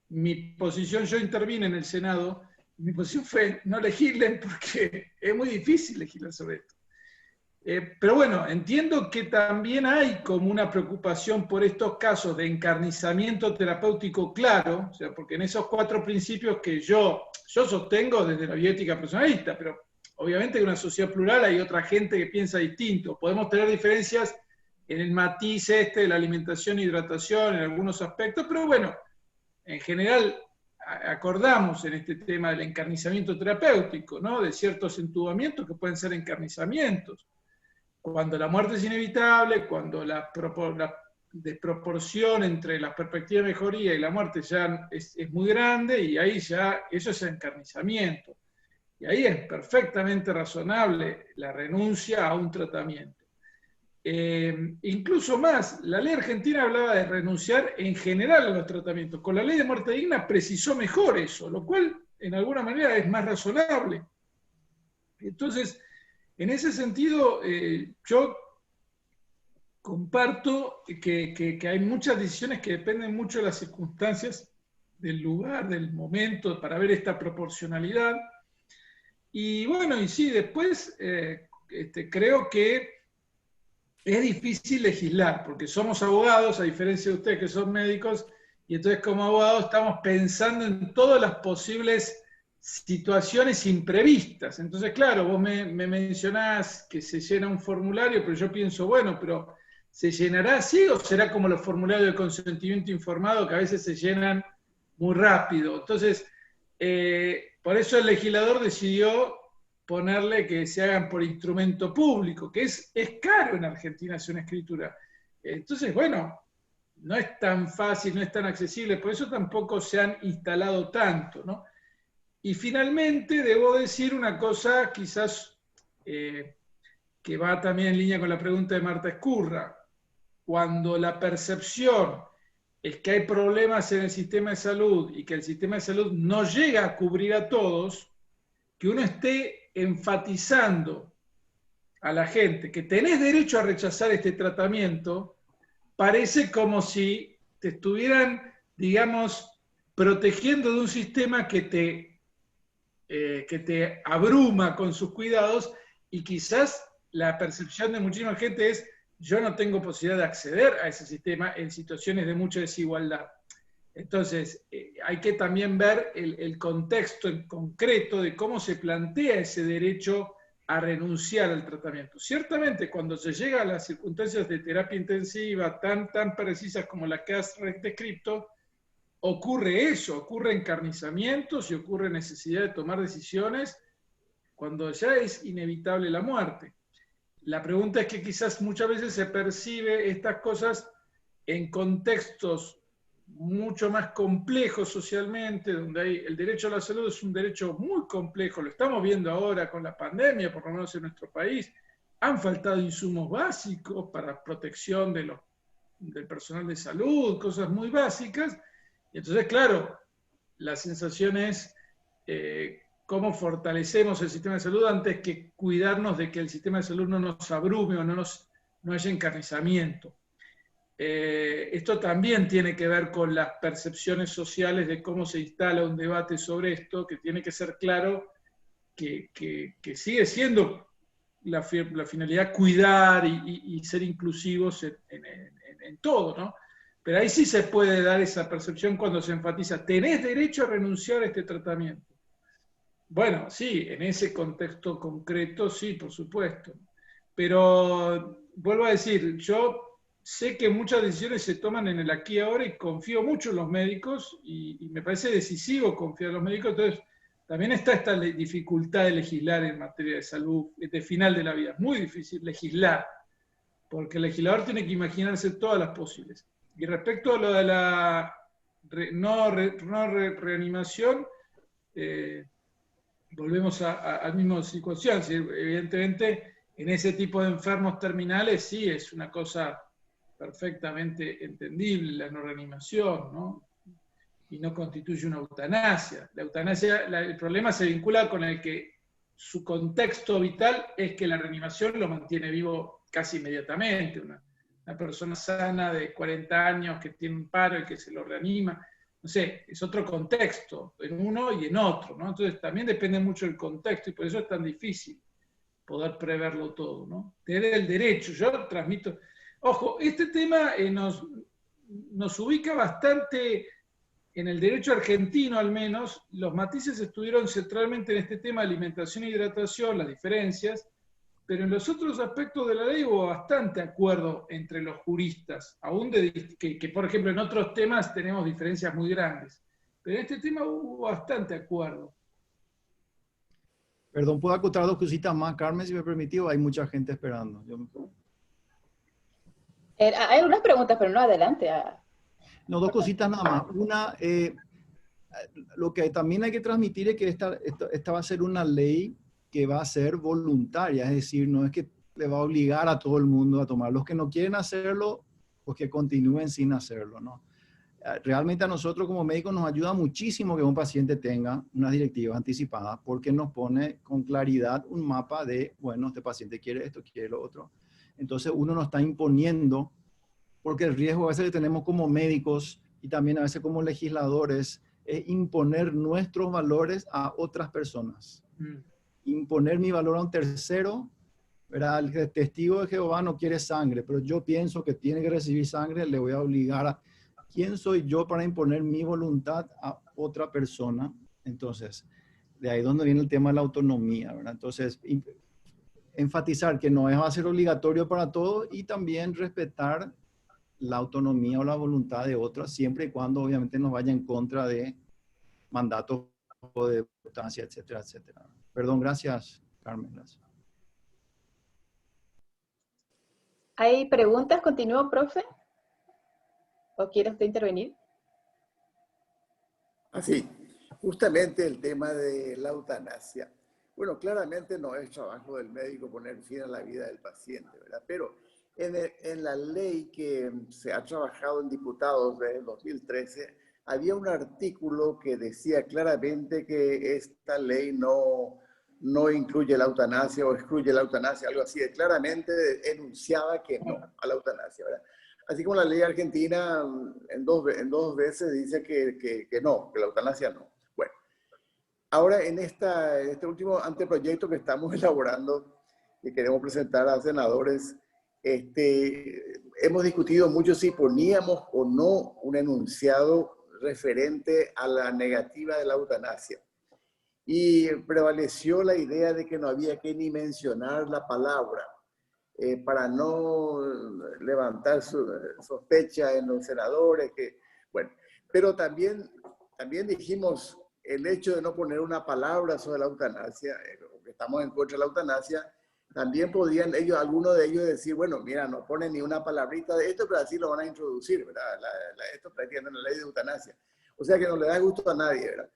mi posición, yo intervine en el Senado, mi posición fue no legislen porque es muy difícil legislar sobre esto. Pero bueno, entiendo que también hay como una preocupación por estos casos de encarnizamiento terapéutico claro, o sea, porque en esos 4 principios que yo sostengo desde la bioética personalista, pero obviamente en una sociedad plural hay otra gente que piensa distinto. Podemos tener diferencias en el matiz de la alimentación e hidratación en algunos aspectos, pero bueno, en general acordamos en este tema del encarnizamiento terapéutico, ¿no? De ciertos entubamientos que pueden ser encarnizamientos. Cuando la muerte es inevitable, cuando la desproporción entre la perspectiva de mejoría y la muerte ya es muy grande, y ahí ya eso es encarnizamiento. Y ahí es perfectamente razonable la renuncia a un tratamiento. Incluso más, la ley argentina hablaba de renunciar en general a los tratamientos. Con la ley de muerte digna precisó mejor eso, lo cual en alguna manera es más razonable. Entonces, en ese sentido, yo comparto que hay muchas decisiones que dependen mucho de las circunstancias, del lugar, del momento, para ver esta proporcionalidad. Y bueno, y sí, después creo que es difícil legislar, porque somos abogados, a diferencia de ustedes que son médicos, y entonces como abogados estamos pensando en todas las posibles situaciones imprevistas. Entonces, claro, vos me mencionás que se llena un formulario, pero yo pienso, bueno, pero ¿se llenará así o será como los formularios de consentimiento informado que a veces se llenan muy rápido? Entonces, por eso el legislador decidió ponerle que se hagan por instrumento público, que es caro en Argentina hacer una escritura. Entonces, bueno, no es tan fácil, no es tan accesible, por eso tampoco se han instalado tanto, ¿no? Y finalmente, debo decir una cosa quizás que va también en línea con la pregunta de Marta Escurra. Cuando la percepción es que hay problemas en el sistema de salud y que el sistema de salud no llega a cubrir a todos, que uno esté enfatizando a la gente que tenés derecho a rechazar este tratamiento, parece como si te estuvieran, digamos, protegiendo de un sistema que te abruma con sus cuidados, y quizás la percepción de muchísima gente es: yo no tengo posibilidad de acceder a ese sistema en situaciones de mucha desigualdad. Entonces, hay que también ver el contexto en concreto de cómo se plantea ese derecho a renunciar al tratamiento. Ciertamente, cuando se llega a las circunstancias de terapia intensiva tan precisas como las que has descrito, ocurre eso, ocurre encarnizamientos y ocurre necesidad de tomar decisiones cuando ya es inevitable la muerte. La pregunta es que quizás muchas veces se percibe estas cosas en contextos mucho más complejos socialmente, donde el derecho a la salud es un derecho muy complejo. Lo estamos viendo ahora con la pandemia, por lo menos en nuestro país. Han faltado insumos básicos para protección del personal de salud, cosas muy básicas. Y entonces, claro, la sensación es cómo fortalecemos el sistema de salud antes que cuidarnos de que el sistema de salud no nos abrume o no haya encarnizamiento. Esto también tiene que ver con las percepciones sociales de cómo se instala un debate sobre esto, que tiene que ser claro que sigue siendo la finalidad cuidar y ser inclusivos en todo, ¿no? Pero ahí sí se puede dar esa percepción cuando se enfatiza: tenés derecho a renunciar a este tratamiento. Bueno, sí, en ese contexto concreto, sí, por supuesto. Pero vuelvo a decir, yo sé que muchas decisiones se toman en el aquí y ahora y confío mucho en los médicos y me parece decisivo confiar en los médicos. Entonces, también está esta dificultad de legislar en materia de salud, de final de la vida. Es muy difícil legislar, porque el legislador tiene que imaginarse todas las posibles. Y respecto a lo de la reanimación, volvemos a la misma situación. ¿Sí? Evidentemente, en ese tipo de enfermos terminales sí es una cosa perfectamente entendible la no reanimación, ¿no? Y no constituye una eutanasia. La eutanasia, el problema se vincula con el que su contexto vital es que la reanimación lo mantiene vivo casi inmediatamente. Una persona sana de 40 años que tiene un paro y que se lo reanima, no sé, es otro contexto en uno y en otro, ¿no? Entonces también depende mucho del contexto y por eso es tan difícil poder preverlo todo, ¿no? Tener el derecho, yo transmito... Ojo, este tema nos ubica bastante en el derecho argentino, al menos. Los matices estuvieron centralmente en este tema de alimentación e hidratación, las diferencias, pero en los otros aspectos de la ley hubo bastante acuerdo entre los juristas, aún que por ejemplo en otros temas tenemos diferencias muy grandes, pero en este tema hubo bastante acuerdo. Perdón, ¿puedo acotar dos cositas más, Carmen, si me permitió? Hay mucha gente esperando. Hay algunas preguntas, pero no, adelante. No, dos cositas nada más. Una, lo que también hay que transmitir es que esta va a ser una ley que va a ser voluntaria, es decir, no es que le va a obligar a todo el mundo a tomar. Los que no quieren hacerlo, pues que continúen sin hacerlo, ¿no? Realmente a nosotros como médicos nos ayuda muchísimo que un paciente tenga unas directivas anticipadas porque nos pone con claridad un mapa de, bueno, este paciente quiere esto, quiere lo otro. Entonces uno no está imponiendo, porque el riesgo a veces que tenemos como médicos y también a veces como legisladores es imponer nuestros valores a otras personas. Imponer mi valor a un tercero, ¿verdad? El testigo de Jehová no quiere sangre, pero yo pienso que tiene que recibir sangre, le voy a obligar a... ¿Quién soy yo para imponer mi voluntad a otra persona? Entonces, de ahí donde viene el tema de la autonomía, ¿verdad? Entonces, enfatizar que no va a ser obligatorio para todos y también respetar la autonomía o la voluntad de otros, siempre y cuando obviamente no vaya en contra de mandatos o de eutanasia, etcétera, etcétera. Perdón, gracias, Carmen. Gracias. ¿Hay preguntas? ¿Continúo, profe? ¿O quiere usted intervenir? Así, justamente el tema de la eutanasia. Bueno, claramente no es trabajo del médico poner fin a la vida del paciente, ¿verdad? Pero en la ley que se ha trabajado en diputados desde el 2013, había un artículo que decía claramente que esta ley no incluye la eutanasia o excluye la eutanasia, algo así. Claramente enunciaba que no a la eutanasia, ¿verdad? Así como la ley argentina en dos veces dice que no, que la eutanasia no. Bueno, ahora en este último anteproyecto que estamos elaborando y queremos presentar a senadores, hemos discutido mucho si poníamos o no un enunciado referente a la negativa de la eutanasia. Y prevaleció la idea de que no había que ni mencionar la palabra para no levantar sospecha en los senadores. Bueno, pero también dijimos el hecho de no poner una palabra sobre la eutanasia, que estamos en contra de la eutanasia, también podrían algunos de ellos decir, bueno, mira, no ponen ni una palabrita de esto, pero así lo van a introducir, ¿verdad? Esto prácticamente en la ley de eutanasia. O sea que no le da gusto a nadie, ¿verdad?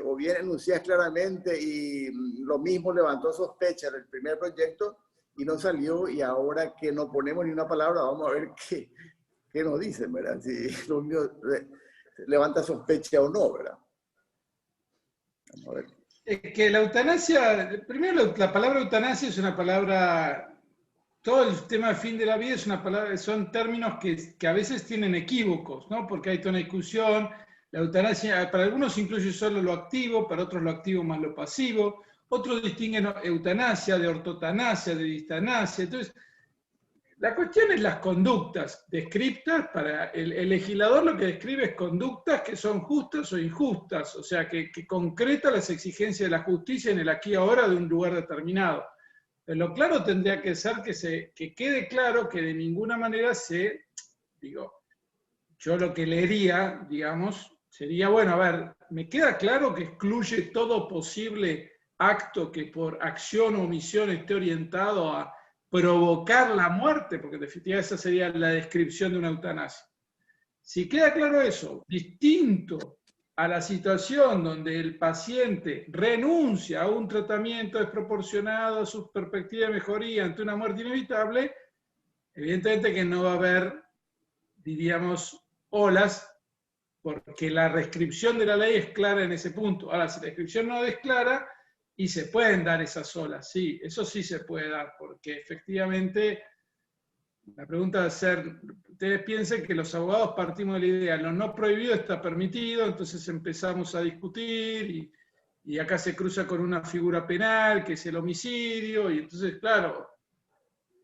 O bien enuncias claramente y lo mismo levantó sospecha en el primer proyecto y no salió, y ahora que no ponemos ni una palabra, vamos a ver qué nos dicen, ¿verdad? Si lo mío levanta sospecha o no, ¿verdad? Vamos a ver. Es que la eutanasia, primero la palabra eutanasia es una palabra, todo el tema de fin de la vida es una palabra, son términos que a veces tienen equívocos, ¿no? Porque hay toda una discusión, la eutanasia para algunos incluye solo lo activo, para otros lo activo más lo pasivo, otros distinguen eutanasia de ortotanasia, de distanasia. Entonces, la cuestión es las conductas descriptas. Para el legislador lo que describe es conductas que son justas o injustas, o sea, que concreta las exigencias de la justicia en el aquí y ahora de un lugar determinado. Pero lo claro tendría que ser que quede claro que de ninguna manera yo lo que leería, digamos, sería, bueno, a ver, me queda claro que excluye todo posible acto que por acción o omisión esté orientado a provocar la muerte, porque en definitiva esa sería la descripción de una eutanasia. Si queda claro eso, distinto a la situación donde el paciente renuncia a un tratamiento desproporcionado a su perspectiva de mejoría ante una muerte inevitable, evidentemente que no va a haber, diríamos, olas, porque la restricción de la ley es clara en ese punto. Ahora, si la descripción no es clara, y se pueden dar esas olas, sí, eso sí se puede dar, porque efectivamente la pregunta va a ser, ustedes piensen que los abogados partimos de la idea, lo no prohibido está permitido, entonces empezamos a discutir y acá se cruza con una figura penal, que es el homicidio, y entonces, claro,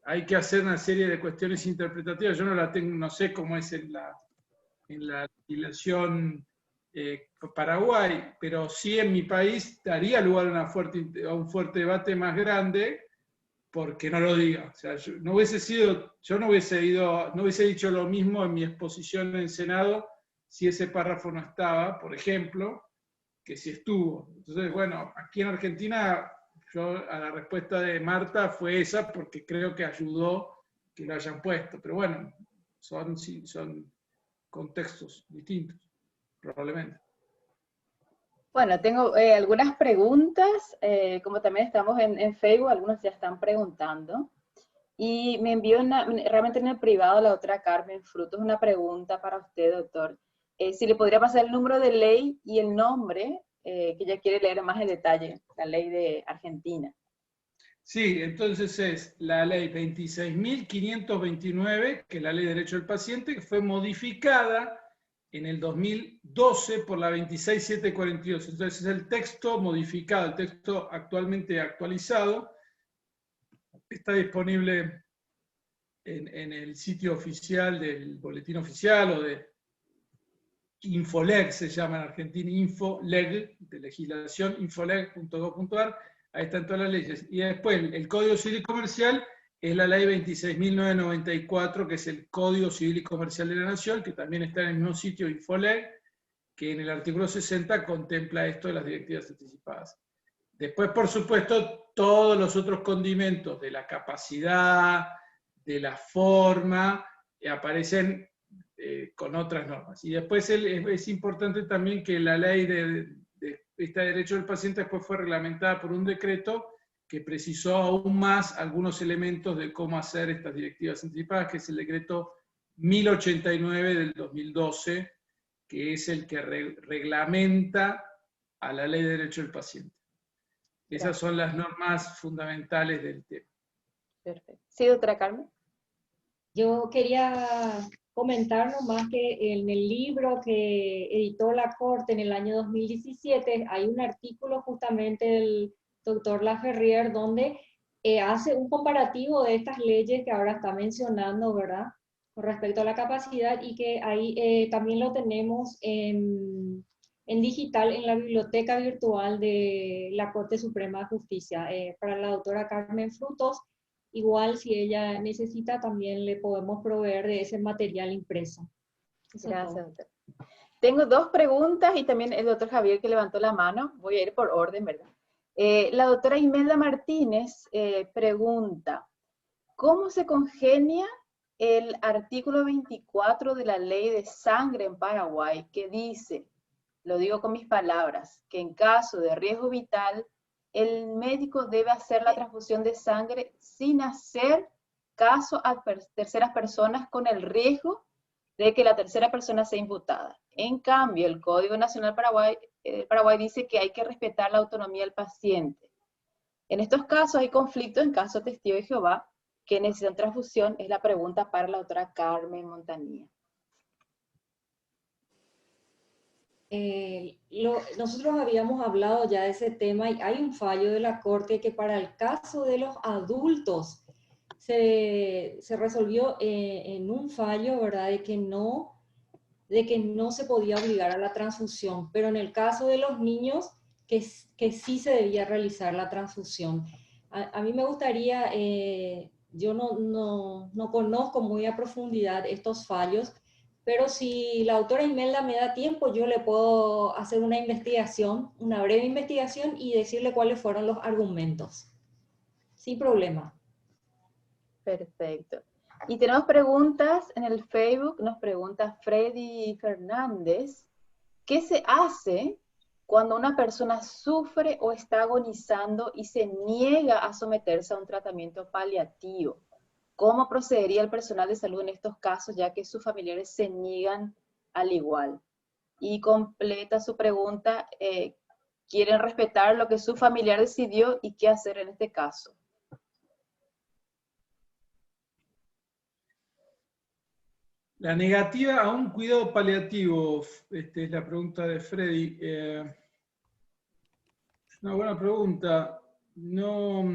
hay que hacer una serie de cuestiones interpretativas. Yo no la tengo, no sé cómo es en la legislación Paraguay, pero sí en mi país daría lugar a un fuerte debate más grande, porque no lo diga. O sea, yo no hubiese dicho lo mismo en mi exposición en Senado si ese párrafo no estaba, por ejemplo, que si estuvo. Entonces, bueno, aquí en Argentina, yo a la respuesta de Marta fue esa, porque creo que ayudó que lo hayan puesto. Pero bueno, son contextos distintos, probablemente. Bueno, tengo algunas preguntas, como también estamos en Facebook, algunos ya están preguntando. Y me envió realmente en el privado la doctora Carmen Frutos una pregunta para usted, doctor. Si le podría pasar el número de ley y el nombre, que ella quiere leer más en detalle, la ley de Argentina. Sí, entonces es la ley 26.529, que es la ley de derecho del paciente, que fue modificada en el 2012 por la 26.742. Entonces es el texto modificado, el texto actualmente actualizado. Está disponible en el sitio oficial del boletín oficial o de Infoleg, se llama en Argentina, Infoleg, de legislación, infoleg.gov.ar. Ahí están todas las leyes. Y después el Código Civil y Comercial es la ley 26.994, que es el Código Civil y Comercial de la Nación, que también está en el mismo sitio Infoleg, que en el artículo 60 contempla esto de las directivas anticipadas. Después, por supuesto, todos los otros condimentos de la capacidad, de la forma, aparecen con otras normas. Y después es importante también que la ley de este derecho del paciente después fue reglamentada por un decreto que precisó aún más algunos elementos de cómo hacer estas directivas anticipadas, que es el decreto 1089 del 2012, que es el que reglamenta a la ley de derecho del paciente. Esas son las normas fundamentales del tema. Perfecto. Sí, doctora Carmen. Yo quería comentar nomás que en el libro que editó la Corte en el año 2017 hay un artículo justamente del doctor Laferrière donde hace un comparativo de estas leyes que ahora está mencionando, ¿verdad? Con respecto a la capacidad, y que ahí también lo tenemos en digital en la biblioteca virtual de la Corte Suprema de Justicia. Para la doctora Carmen Frutos, igual si ella necesita también le podemos proveer de ese material impreso. Eso Gracias, doctor. Tengo dos preguntas y también el doctor Javier que levantó la mano. Voy a ir por orden, ¿verdad? La doctora Imelda Martínez pregunta, ¿cómo se congenia el artículo 24 de la ley de sangre en Paraguay que dice, lo digo con mis palabras, que en caso de riesgo vital, el médico debe hacer la transfusión de sangre sin hacer caso a terceras personas con el riesgo de que la tercera persona sea imputada? En cambio, el Código Nacional Paraguay dice que hay que respetar la autonomía del paciente. En estos casos hay conflicto en caso de testigo de Jehová que necesitan transfusión. Es la pregunta para la doctora Carmen Montanía. Nosotros habíamos hablado ya de ese tema y hay un fallo de la Corte que para el caso de los adultos se resolvió en un fallo, ¿verdad?, de que no se podía obligar a la transfusión, pero en el caso de los niños que sí se debía realizar la transfusión. A mí me gustaría, yo no conozco muy a profundidad estos fallos, pero si la doctora Imelda me da tiempo, yo le puedo hacer una investigación, una breve investigación y decirle cuáles fueron los argumentos. Sin problema. Perfecto. Y tenemos preguntas en el Facebook, nos pregunta Freddy Fernández, ¿qué se hace cuando una persona sufre o está agonizando y se niega a someterse a un tratamiento paliativo? ¿Cómo procedería el personal de salud en estos casos, ya que sus familiares se niegan al igual? Y completa su pregunta, ¿quieren respetar lo que su familiar decidió y qué hacer en este caso? La negativa a un cuidado paliativo, es la pregunta de Freddy. Es una buena pregunta. No,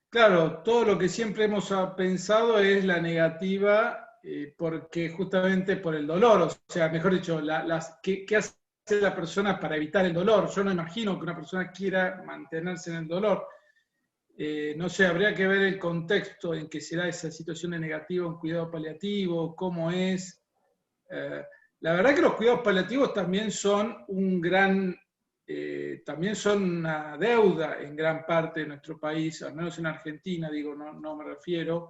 claro, todo lo que siempre hemos pensado es la negativa porque justamente por el dolor, o sea, mejor dicho, ¿qué hace la persona para evitar el dolor? Yo no imagino que una persona quiera mantenerse en el dolor. No sé, habría que ver el contexto en que se da esa situación de negativo en cuidado paliativo, cómo es. La verdad que los cuidados paliativos también son también son una deuda en gran parte de nuestro país, al menos en Argentina, digo, no me refiero.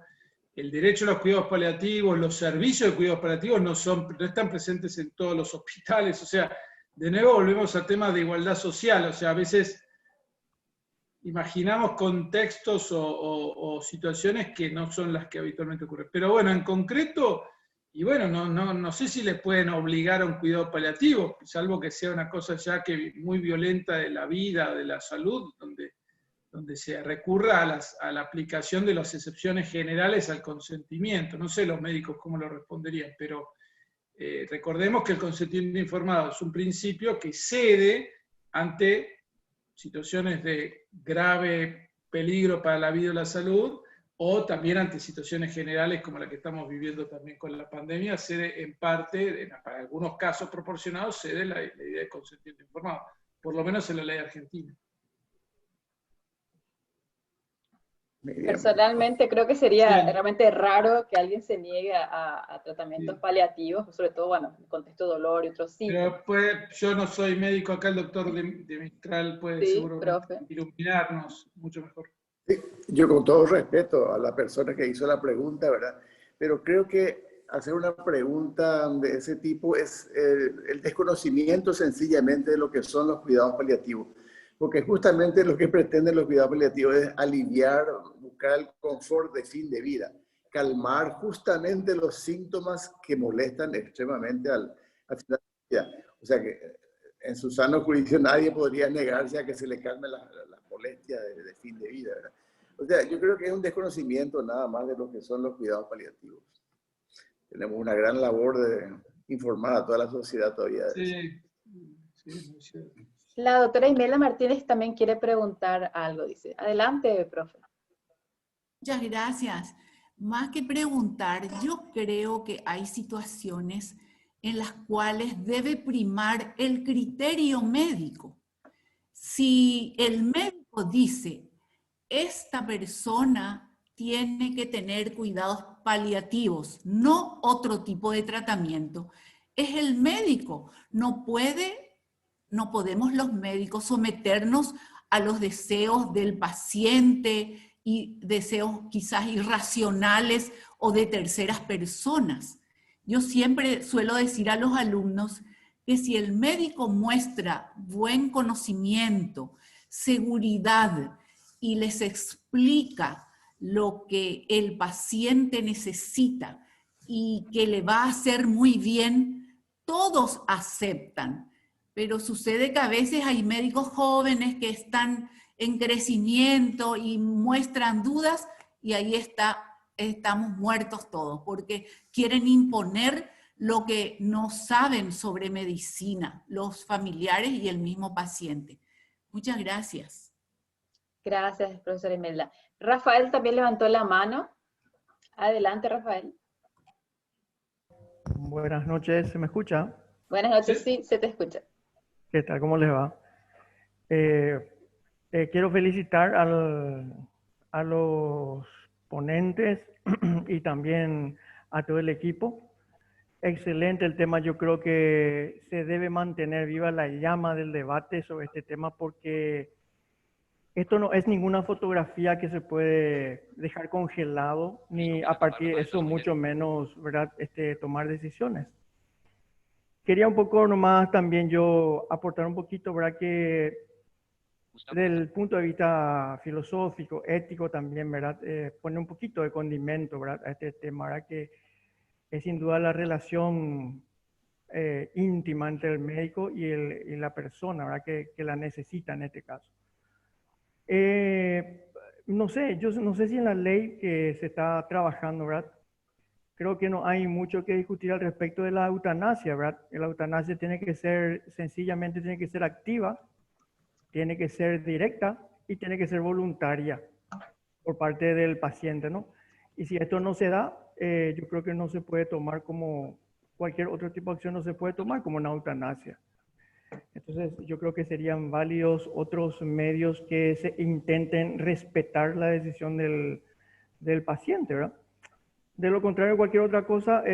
El derecho a los cuidados paliativos, los servicios de cuidados paliativos no están presentes en todos los hospitales, o sea, de nuevo volvemos a temas de igualdad social, o sea, a veces imaginamos contextos o situaciones que no son las que habitualmente ocurren. Pero bueno, en concreto, y bueno, no sé si les pueden obligar a un cuidado paliativo, salvo que sea una cosa ya que muy violenta de la vida, de la salud, donde se recurra a la aplicación de las excepciones generales al consentimiento. No sé los médicos cómo lo responderían, pero recordemos que el consentimiento informado es un principio que cede ante situaciones de grave peligro para la vida o la salud, o también ante situaciones generales como la que estamos viviendo también con la pandemia, cede en parte, para algunos casos proporcionados, cede la idea de consentimiento informado, por lo menos en la ley argentina. Personalmente creo que sería Sí. realmente raro que alguien se niegue a tratamientos Sí. paliativos, sobre todo, bueno, en el contexto de dolor y otros síntomas. Pero yo no soy médico, acá el doctor de Mistral puede Sí, seguramente profe. iluminarnos mucho mejor. Yo con todo respeto a la persona que hizo la pregunta, ¿verdad? Pero creo que hacer una pregunta de ese tipo es el desconocimiento sencillamente de lo que son los cuidados paliativos. Porque justamente lo que pretenden los cuidados paliativos es aliviar, buscar el confort de fin de vida, calmar justamente los síntomas que molestan extremadamente al final de la vida. O sea que en su sano juicio nadie podría negarse a que se le calme la molestia de fin de vida, ¿verdad? O sea, yo creo que es un desconocimiento nada más de lo que son los cuidados paliativos. Tenemos una gran labor de informar a toda la sociedad todavía de eso. Sí, es muy cierto. La doctora Imelda Martínez también quiere preguntar algo, dice. Adelante, profe. Muchas gracias. Más que preguntar, yo creo que hay situaciones en las cuales debe primar el criterio médico. Si el médico dice, esta persona tiene que tener cuidados paliativos, no otro tipo de tratamiento, es el médico. No podemos los médicos someternos a los deseos del paciente y deseos quizás irracionales o de terceras personas. Yo siempre suelo decir a los alumnos que si el médico muestra buen conocimiento, seguridad y les explica lo que el paciente necesita y que le va a hacer muy bien, todos aceptan. Pero sucede que a veces hay médicos jóvenes que están en crecimiento y muestran dudas y ahí estamos muertos todos, porque quieren imponer lo que no saben sobre medicina, los familiares y el mismo paciente. Muchas gracias. Gracias, profesora Imelda. Rafael también levantó la mano. Adelante, Rafael. Buenas noches, ¿se me escucha? Buenas noches, sí, se te escucha. ¿Qué tal? ¿Cómo les va? Quiero felicitar a los ponentes y también a todo el equipo. Excelente el tema. Yo creo que se debe mantener viva la llama del debate sobre este tema porque esto no es ninguna fotografía que se puede dejar congelado, ni a partir de eso mucho menos, ¿verdad? Tomar decisiones. Quería un poco nomás también yo aportar un poquito, ¿verdad? Que desde el punto de vista filosófico, ético también, ¿verdad? Pone un poquito de condimento, ¿verdad? A este tema, ¿verdad? Que es sin duda la relación íntima entre el médico y la persona, ¿verdad? Que la necesita en este caso. No sé, yo no sé si en la ley que se está trabajando, ¿verdad? Creo que no hay mucho que discutir al respecto de la eutanasia, ¿verdad? La eutanasia tiene que ser, sencillamente tiene que ser activa, tiene que ser directa y tiene que ser voluntaria por parte del paciente, ¿no? Y si esto no se da, yo creo que no se puede tomar como cualquier otro tipo de acción, no se puede tomar como una eutanasia. Entonces, yo creo que serían válidos otros medios que se intenten respetar la decisión del paciente, ¿verdad? De lo contrario, cualquier otra cosa,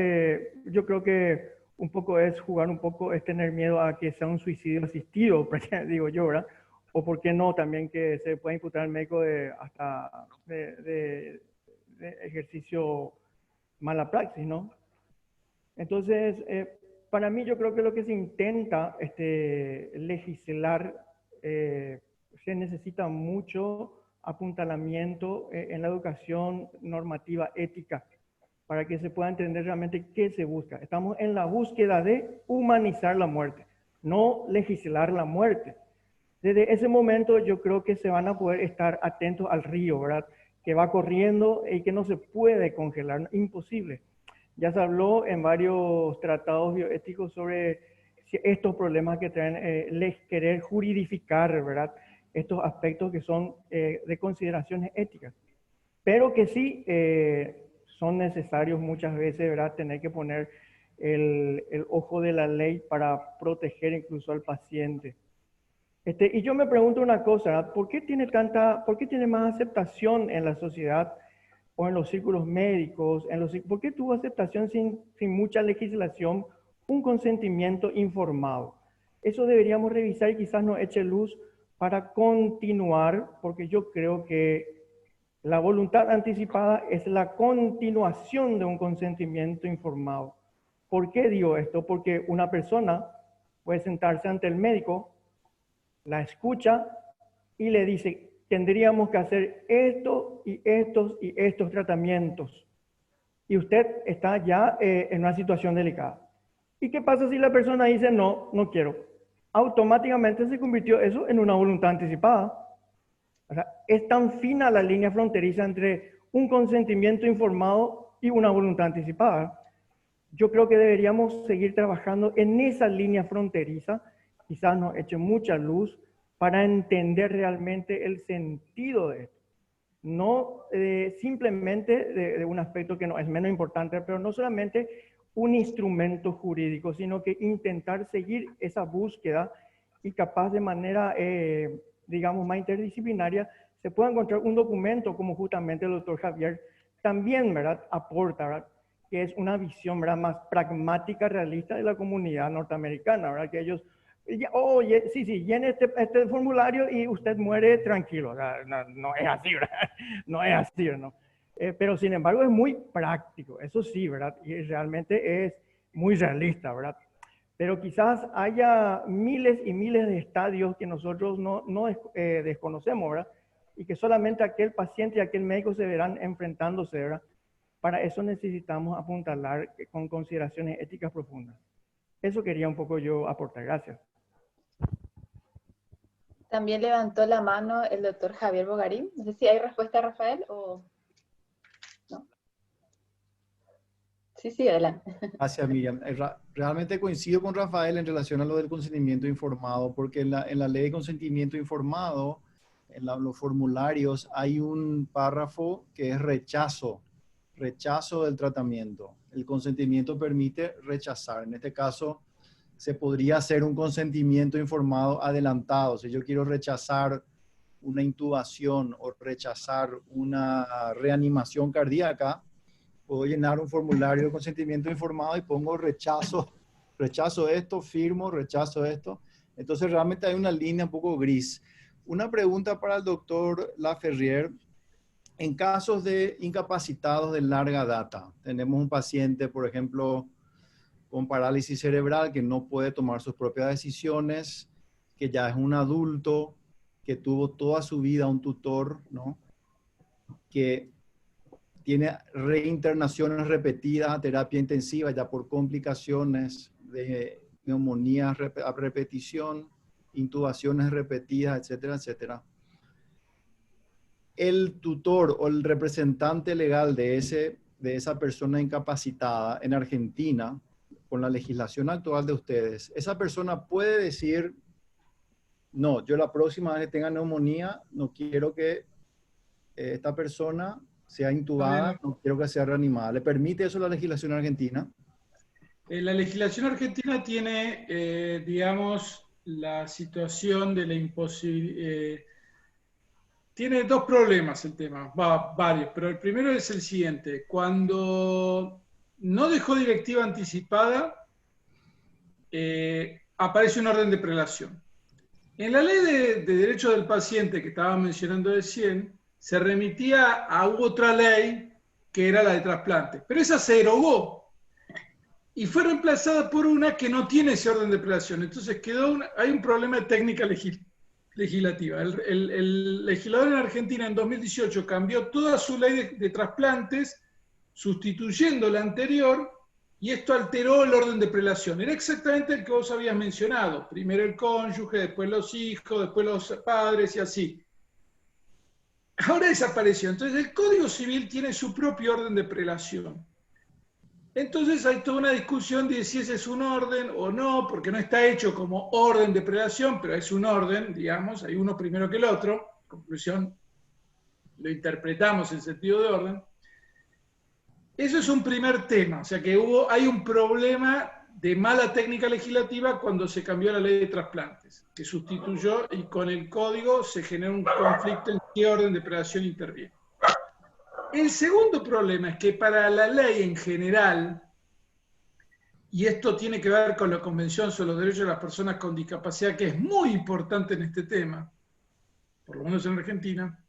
yo creo que un poco es jugar un poco, es tener miedo a que sea un suicidio asistido, digo yo, ¿verdad? O por qué no, también que se pueda imputar al médico hasta de ejercicio mala praxis, ¿no? Entonces, para mí yo creo que lo que se intenta legislar, se necesita mucho apuntalamiento en la educación normativa ética para que se pueda entender realmente qué se busca. Estamos en la búsqueda de humanizar la muerte, no legislar la muerte. Desde ese momento yo creo que se van a poder estar atentos al río, ¿verdad? Que va corriendo y que no se puede congelar, imposible. Ya se habló en varios tratados bioéticos sobre estos problemas que traen querer juridificar, ¿verdad? Estos aspectos que son de consideraciones éticas. Pero que sí son necesarios muchas veces, ¿verdad? Tener que poner el ojo de la ley para proteger incluso al paciente. Y yo me pregunto una cosa, ¿verdad? ¿Por qué tiene más aceptación en la sociedad o en los círculos médicos? ¿Por qué tuvo aceptación sin mucha legislación un consentimiento informado? Eso deberíamos revisar y quizás nos eche luz para continuar, porque yo creo que la voluntad anticipada es la continuación de un consentimiento informado. ¿Por qué digo esto? Porque una persona puede sentarse ante el médico, la escucha y le dice, tendríamos que hacer esto y estos y estos tratamientos. Y usted está ya en una situación delicada. ¿Y qué pasa si la persona dice, no, no quiero? Automáticamente se convirtió eso en una voluntad anticipada. O sea, es tan fina la línea fronteriza entre un consentimiento informado y una voluntad anticipada. Yo creo que deberíamos seguir trabajando en esa línea fronteriza, quizás nos eche mucha luz para entender realmente el sentido de esto. No simplemente de un aspecto que no es menos importante, pero no solamente un instrumento jurídico, sino que intentar seguir esa búsqueda y capaz de manera digamos, más interdisciplinaria, se pueda encontrar un documento como justamente el doctor Javier también, ¿verdad?, aporta, ¿verdad?, que es una visión, ¿verdad?, más pragmática, realista de la comunidad norteamericana, ¿verdad?, que ellos, oye, sí, llene este formulario y usted muere tranquilo, ¿verdad? No es así, ¿verdad? No es así, ¿no? Pero sin embargo es muy práctico, eso sí, ¿verdad?, y realmente es muy realista, ¿verdad? Pero quizás haya miles y miles de estadios que nosotros no desconocemos, ¿verdad? Y que solamente aquel paciente y aquel médico se verán enfrentándose, ¿verdad? Para eso necesitamos apuntalar con consideraciones éticas profundas. Eso quería un poco yo aportar. Gracias. También levantó la mano el doctor Javier Bogarín. No sé si hay respuesta, Rafael, o no. Sí, adelante. Gracias, Miriam. Realmente coincido con Rafael en relación a lo del consentimiento informado, porque en la ley de consentimiento informado, en los formularios, hay un párrafo que es rechazo del tratamiento. El consentimiento permite rechazar. En este caso, se podría hacer un consentimiento informado adelantado. Si yo quiero rechazar una intubación o rechazar una reanimación cardíaca, Puedo llenar un formulario de consentimiento informado y pongo rechazo esto, firmo, rechazo esto. Entonces realmente hay una línea un poco gris. Una pregunta para el doctor Laferrière. En casos de incapacitados de larga data, tenemos un paciente, por ejemplo, con parálisis cerebral que no puede tomar sus propias decisiones, que ya es un adulto, que tuvo toda su vida un tutor, ¿no? Que tiene reinternaciones repetidas a terapia intensiva ya por complicaciones de neumonía a repetición, intubaciones repetidas, etcétera, etcétera. El tutor o el representante legal de esa persona incapacitada en Argentina, con la legislación actual de ustedes, esa persona puede decir, no, yo la próxima vez que tenga neumonía, no quiero que esta persona sea intubada, no quiero que sea reanimada. ¿Le permite eso la legislación argentina? La legislación argentina tiene, digamos, la situación de la imposibilidad. Tiene dos problemas el tema, varios, pero el primero es el siguiente. Cuando no dejó directiva anticipada, aparece un orden de prelación. En la ley de derecho del paciente que estaba mencionando recién, se remitía a otra ley que era la de trasplante, pero esa se derogó y fue reemplazada por una que no tiene ese orden de prelación. Entonces hay un problema de técnica legislativa. El legislador en Argentina en 2018 cambió toda su ley de trasplantes, sustituyendo la anterior, y esto alteró el orden de prelación. Era exactamente el que vos habías mencionado. Primero el cónyuge, después los hijos, después los padres y así. Ahora desapareció. Entonces el Código Civil tiene su propio orden de prelación. Entonces hay toda una discusión de si ese es un orden o no, porque no está hecho como orden de prelación, pero es un orden, digamos, hay uno primero que el otro. Conclusión, lo interpretamos en sentido de orden. Eso es un primer tema, o sea que hay un problema de mala técnica legislativa cuando se cambió la ley de trasplantes, que sustituyó y con el código se genera un conflicto en qué orden de prelación interviene. El segundo problema es que para la ley en general, y esto tiene que ver con la Convención sobre los Derechos de las Personas con Discapacidad, que es muy importante en este tema, por lo menos en Argentina,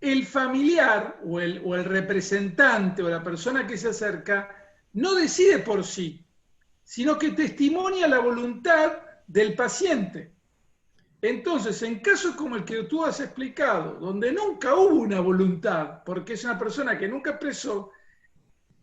el familiar o el representante o la persona que se acerca no decide por sí, sino que testimonia la voluntad del paciente. Entonces, en casos como el que tú has explicado, donde nunca hubo una voluntad, porque es una persona que nunca expresó,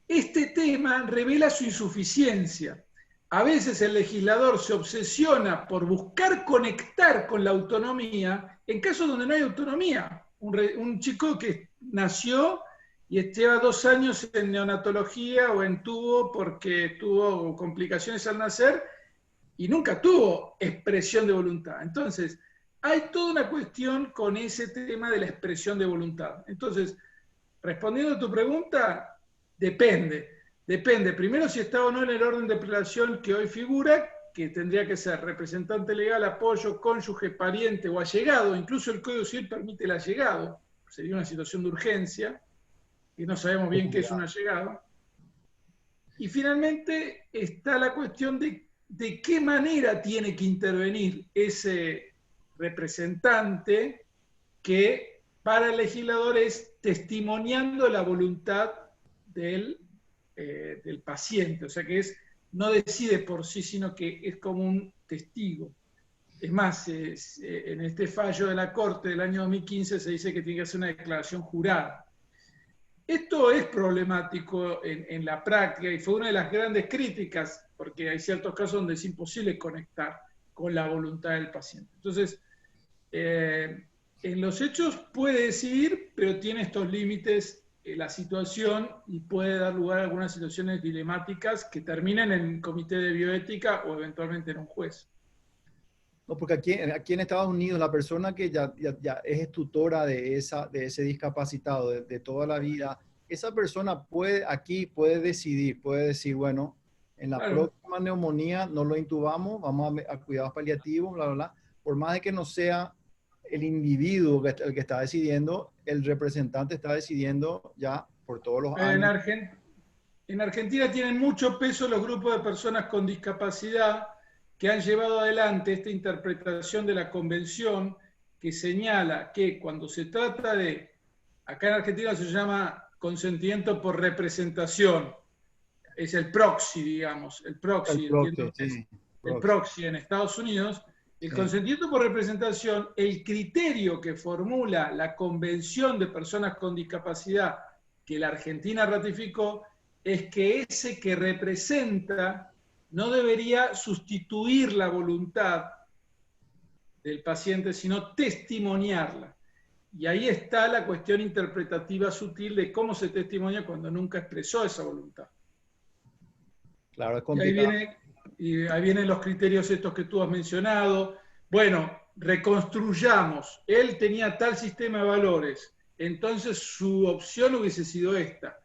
este tema revela su insuficiencia. A veces el legislador se obsesiona por buscar conectar con la autonomía en casos donde no hay autonomía. Un chico que nació y lleva 2 años en neonatología o en tubo porque tuvo complicaciones al nacer y nunca tuvo expresión de voluntad. Entonces, hay toda una cuestión con ese tema de la expresión de voluntad. Entonces, respondiendo a tu pregunta, depende. Depende, primero, si está o no en el orden de prelación que hoy figura, que tendría que ser representante legal, apoyo, cónyuge, pariente o allegado. Incluso el Código Civil permite el allegado. Sería una situación de urgencia, y no sabemos bien qué es un allegado. Y finalmente está la cuestión de qué manera tiene que intervenir ese representante que para el legislador es testimoniando la voluntad del paciente. O sea que no decide por sí, sino que es como un testigo. Es más, en este fallo de la Corte del año 2015 se dice que tiene que hacer una declaración jurada. Esto es problemático en la práctica y fue una de las grandes críticas, porque hay ciertos casos donde es imposible conectar con la voluntad del paciente. Entonces, en los hechos puede decidir, pero tiene estos límites la situación y puede dar lugar a algunas situaciones dilemáticas que terminan en el comité de bioética o eventualmente en un juez. No, porque aquí en Estados Unidos la persona que ya es tutora de ese discapacitado de toda la vida, esa persona puede decidir, puede decir, bueno, en la próxima neumonía no lo intubamos, vamos a cuidados paliativos, bla, bla, bla, por más de que no sea el individuo el que está decidiendo, el representante está decidiendo ya por todos los años. En Argentina tienen mucho peso los grupos de personas con discapacidad que han llevado adelante esta interpretación de la convención que señala que cuando se trata de, acá en Argentina se llama consentimiento por representación, es el proxy, digamos, el proxy, el proxy en Estados Unidos, el consentimiento por representación, el criterio que formula la Convención de Personas con Discapacidad que la Argentina ratificó, es que ese que representa no debería sustituir la voluntad del paciente, sino testimoniarla. Y ahí está la cuestión interpretativa sutil de cómo se testimonia cuando nunca expresó esa voluntad. Claro, es complicado. Y ahí vienen los criterios estos que tú has mencionado. Bueno, reconstruyamos. Él tenía tal sistema de valores, entonces su opción hubiese sido esta.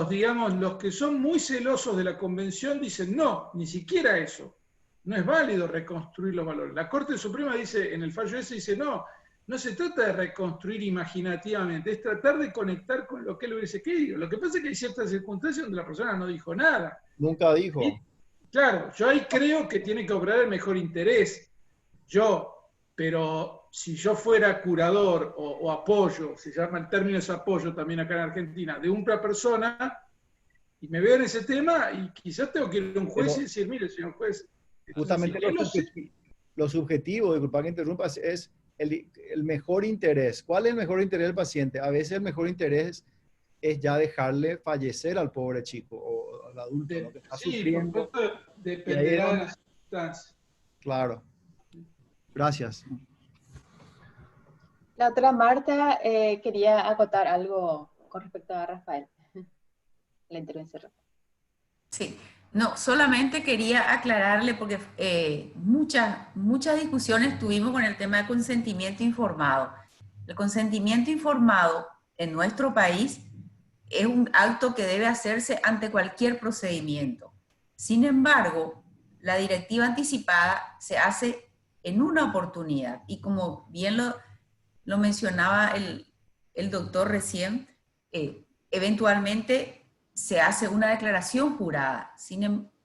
Digamos, los que son muy celosos de la convención dicen, no, ni siquiera eso. No es válido reconstruir los valores. La Corte Suprema dice, en el fallo ese, dice, no, no se trata de reconstruir imaginativamente, es tratar de conectar con lo que él hubiese querido. Lo que pasa es que hay ciertas circunstancias donde la persona no dijo nada. Nunca dijo. Y, claro, yo ahí creo que tiene que obrar el mejor interés. Pero si yo fuera curador o apoyo, se llama el término es apoyo también acá en Argentina, de una persona, y me veo en ese tema, y quizás tengo que ir a un juez y decir, mire, señor juez, justamente lo subjetivo, disculpa que interrumpas, es el mejor interés. ¿Cuál es el mejor interés del paciente? A veces el mejor interés es ya dejarle fallecer al pobre chico o al adulto, ¿no? Que está sufriendo. Dependerá de las circunstancias. Claro. Gracias. La otra Marta quería acotar algo con respecto a Rafael. La intervención. Sí, no, solamente quería aclararle porque muchas discusiones tuvimos con el tema de consentimiento informado. El consentimiento informado en nuestro país es un acto que debe hacerse ante cualquier procedimiento. Sin embargo, la directiva anticipada se hace en una oportunidad y como bien lo mencionaba el doctor recién, eventualmente se hace una declaración jurada.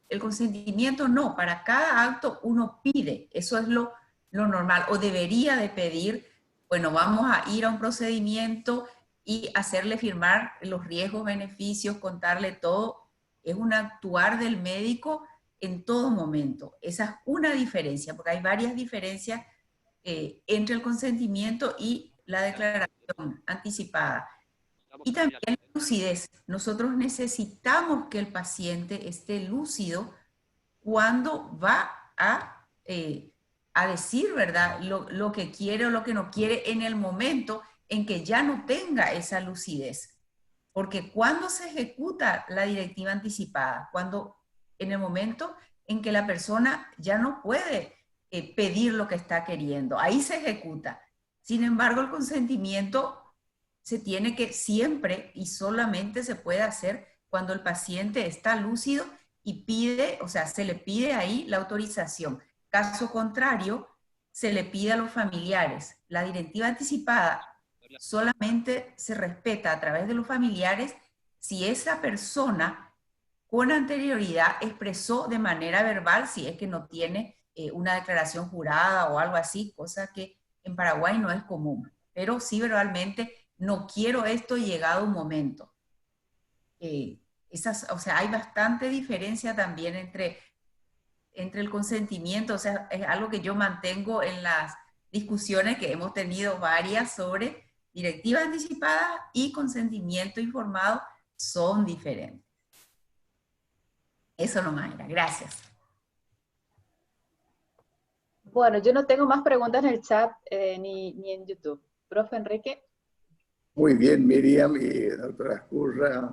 El consentimiento no, para cada acto uno pide, eso es lo normal, o debería de pedir, bueno, vamos a ir a un procedimiento y hacerle firmar los riesgos, beneficios, contarle todo, es un actuar del médico en todo momento. Esa es una diferencia, porque hay varias diferencias entre el consentimiento y la declaración anticipada. Y también la lucidez. Nosotros necesitamos que el paciente esté lúcido cuando va a decir, ¿verdad?, lo que quiere o lo que no quiere en el momento en que ya no tenga esa lucidez. Porque cuando se ejecuta la directiva anticipada, en el momento en que la persona ya no puede pedir lo que está queriendo, ahí se ejecuta. Sin embargo, el consentimiento se tiene que siempre y solamente se puede hacer cuando el paciente está lúcido y pide, o sea, se le pide ahí la autorización. Caso contrario, se le pide a los familiares. La directiva anticipada solamente se respeta a través de los familiares si esa persona con anterioridad expresó de manera verbal, si es que no tiene una declaración jurada o algo así, cosa que en Paraguay no es común, pero sí verbalmente, no quiero esto llegado un momento. O sea, hay bastante diferencia también entre el consentimiento, o sea, es algo que yo mantengo en las discusiones que hemos tenido varias sobre directiva anticipada y consentimiento informado, son diferentes. Eso nomás era. Gracias. Bueno, yo no tengo más preguntas en el chat ni en YouTube. Profe Enrique. Muy bien, Miriam y doctora Ascurra.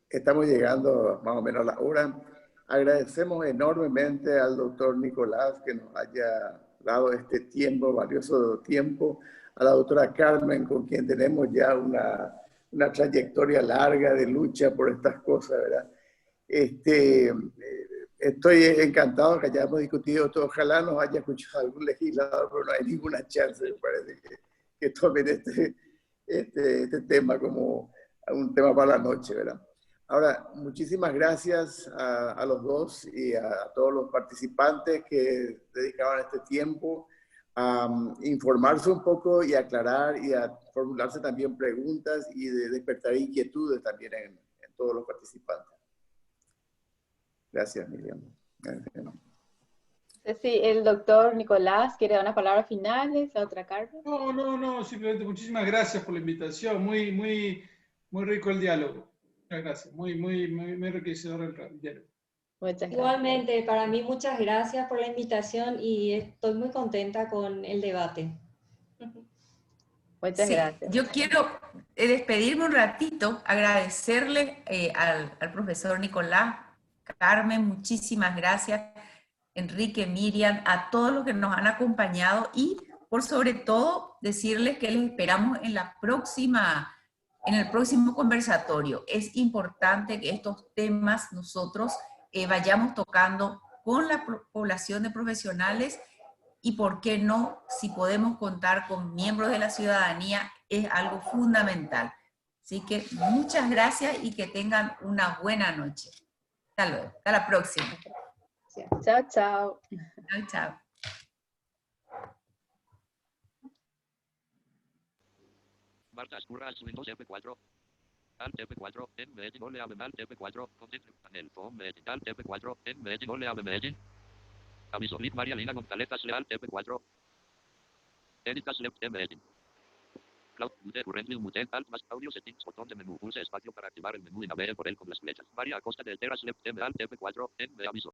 Estamos llegando más o menos a la hora. Agradecemos enormemente al doctor Nicolás que nos haya dado este tiempo, valioso tiempo. A la doctora Carmen, con quien tenemos ya una trayectoria larga de lucha por estas cosas, ¿verdad? estoy encantado que hayamos discutido esto. Ojalá nos haya escuchado algún legislador, pero no hay ninguna chance, me parece, que tomen este tema como un tema para la noche, ¿verdad? Ahora, muchísimas gracias a los dos y a todos los participantes que dedicaron este tiempo a informarse un poco y aclarar y a formularse también preguntas y de despertar inquietudes también en todos los participantes. Gracias, Miriam. Sí, el doctor Nicolás quiere dar unas palabras finales, la otra Carmen. No, simplemente muchísimas gracias por la invitación, muy rico el diálogo. Muchas gracias, muy enriquecedor el diálogo. Muchas gracias. Igualmente, para mí muchas gracias por la invitación y estoy muy contenta con el debate. Muchas gracias. Yo quiero despedirme un ratito, agradecerle al profesor Nicolás, Carmen, muchísimas gracias, Enrique, Miriam, a todos los que nos han acompañado y por sobre todo decirles que les esperamos en el próximo conversatorio. Es importante que estos temas nosotros vayamos tocando con la población de profesionales y por qué no, si podemos contar con miembros de la ciudadanía, es algo fundamental. Así que muchas gracias y que tengan una buena noche. Hasta luego, hasta la próxima. Chao, chao. Chao, chao. Marta Escurra, Windows F4. Alt F4, en Medellín, ole Alt F4, content panel, phone Medellín, Alt F4, en Medellín, ole Medellín. Aviso, Liz María Lina González, Alt F4. Edita Select Medellín. Cloud, mute, currently mute, alt más audio settings, botón de menú, pulse espacio para activar el menú y navegue por él con las flechas. María Acosta de Terra Select Alt F4, en aviso.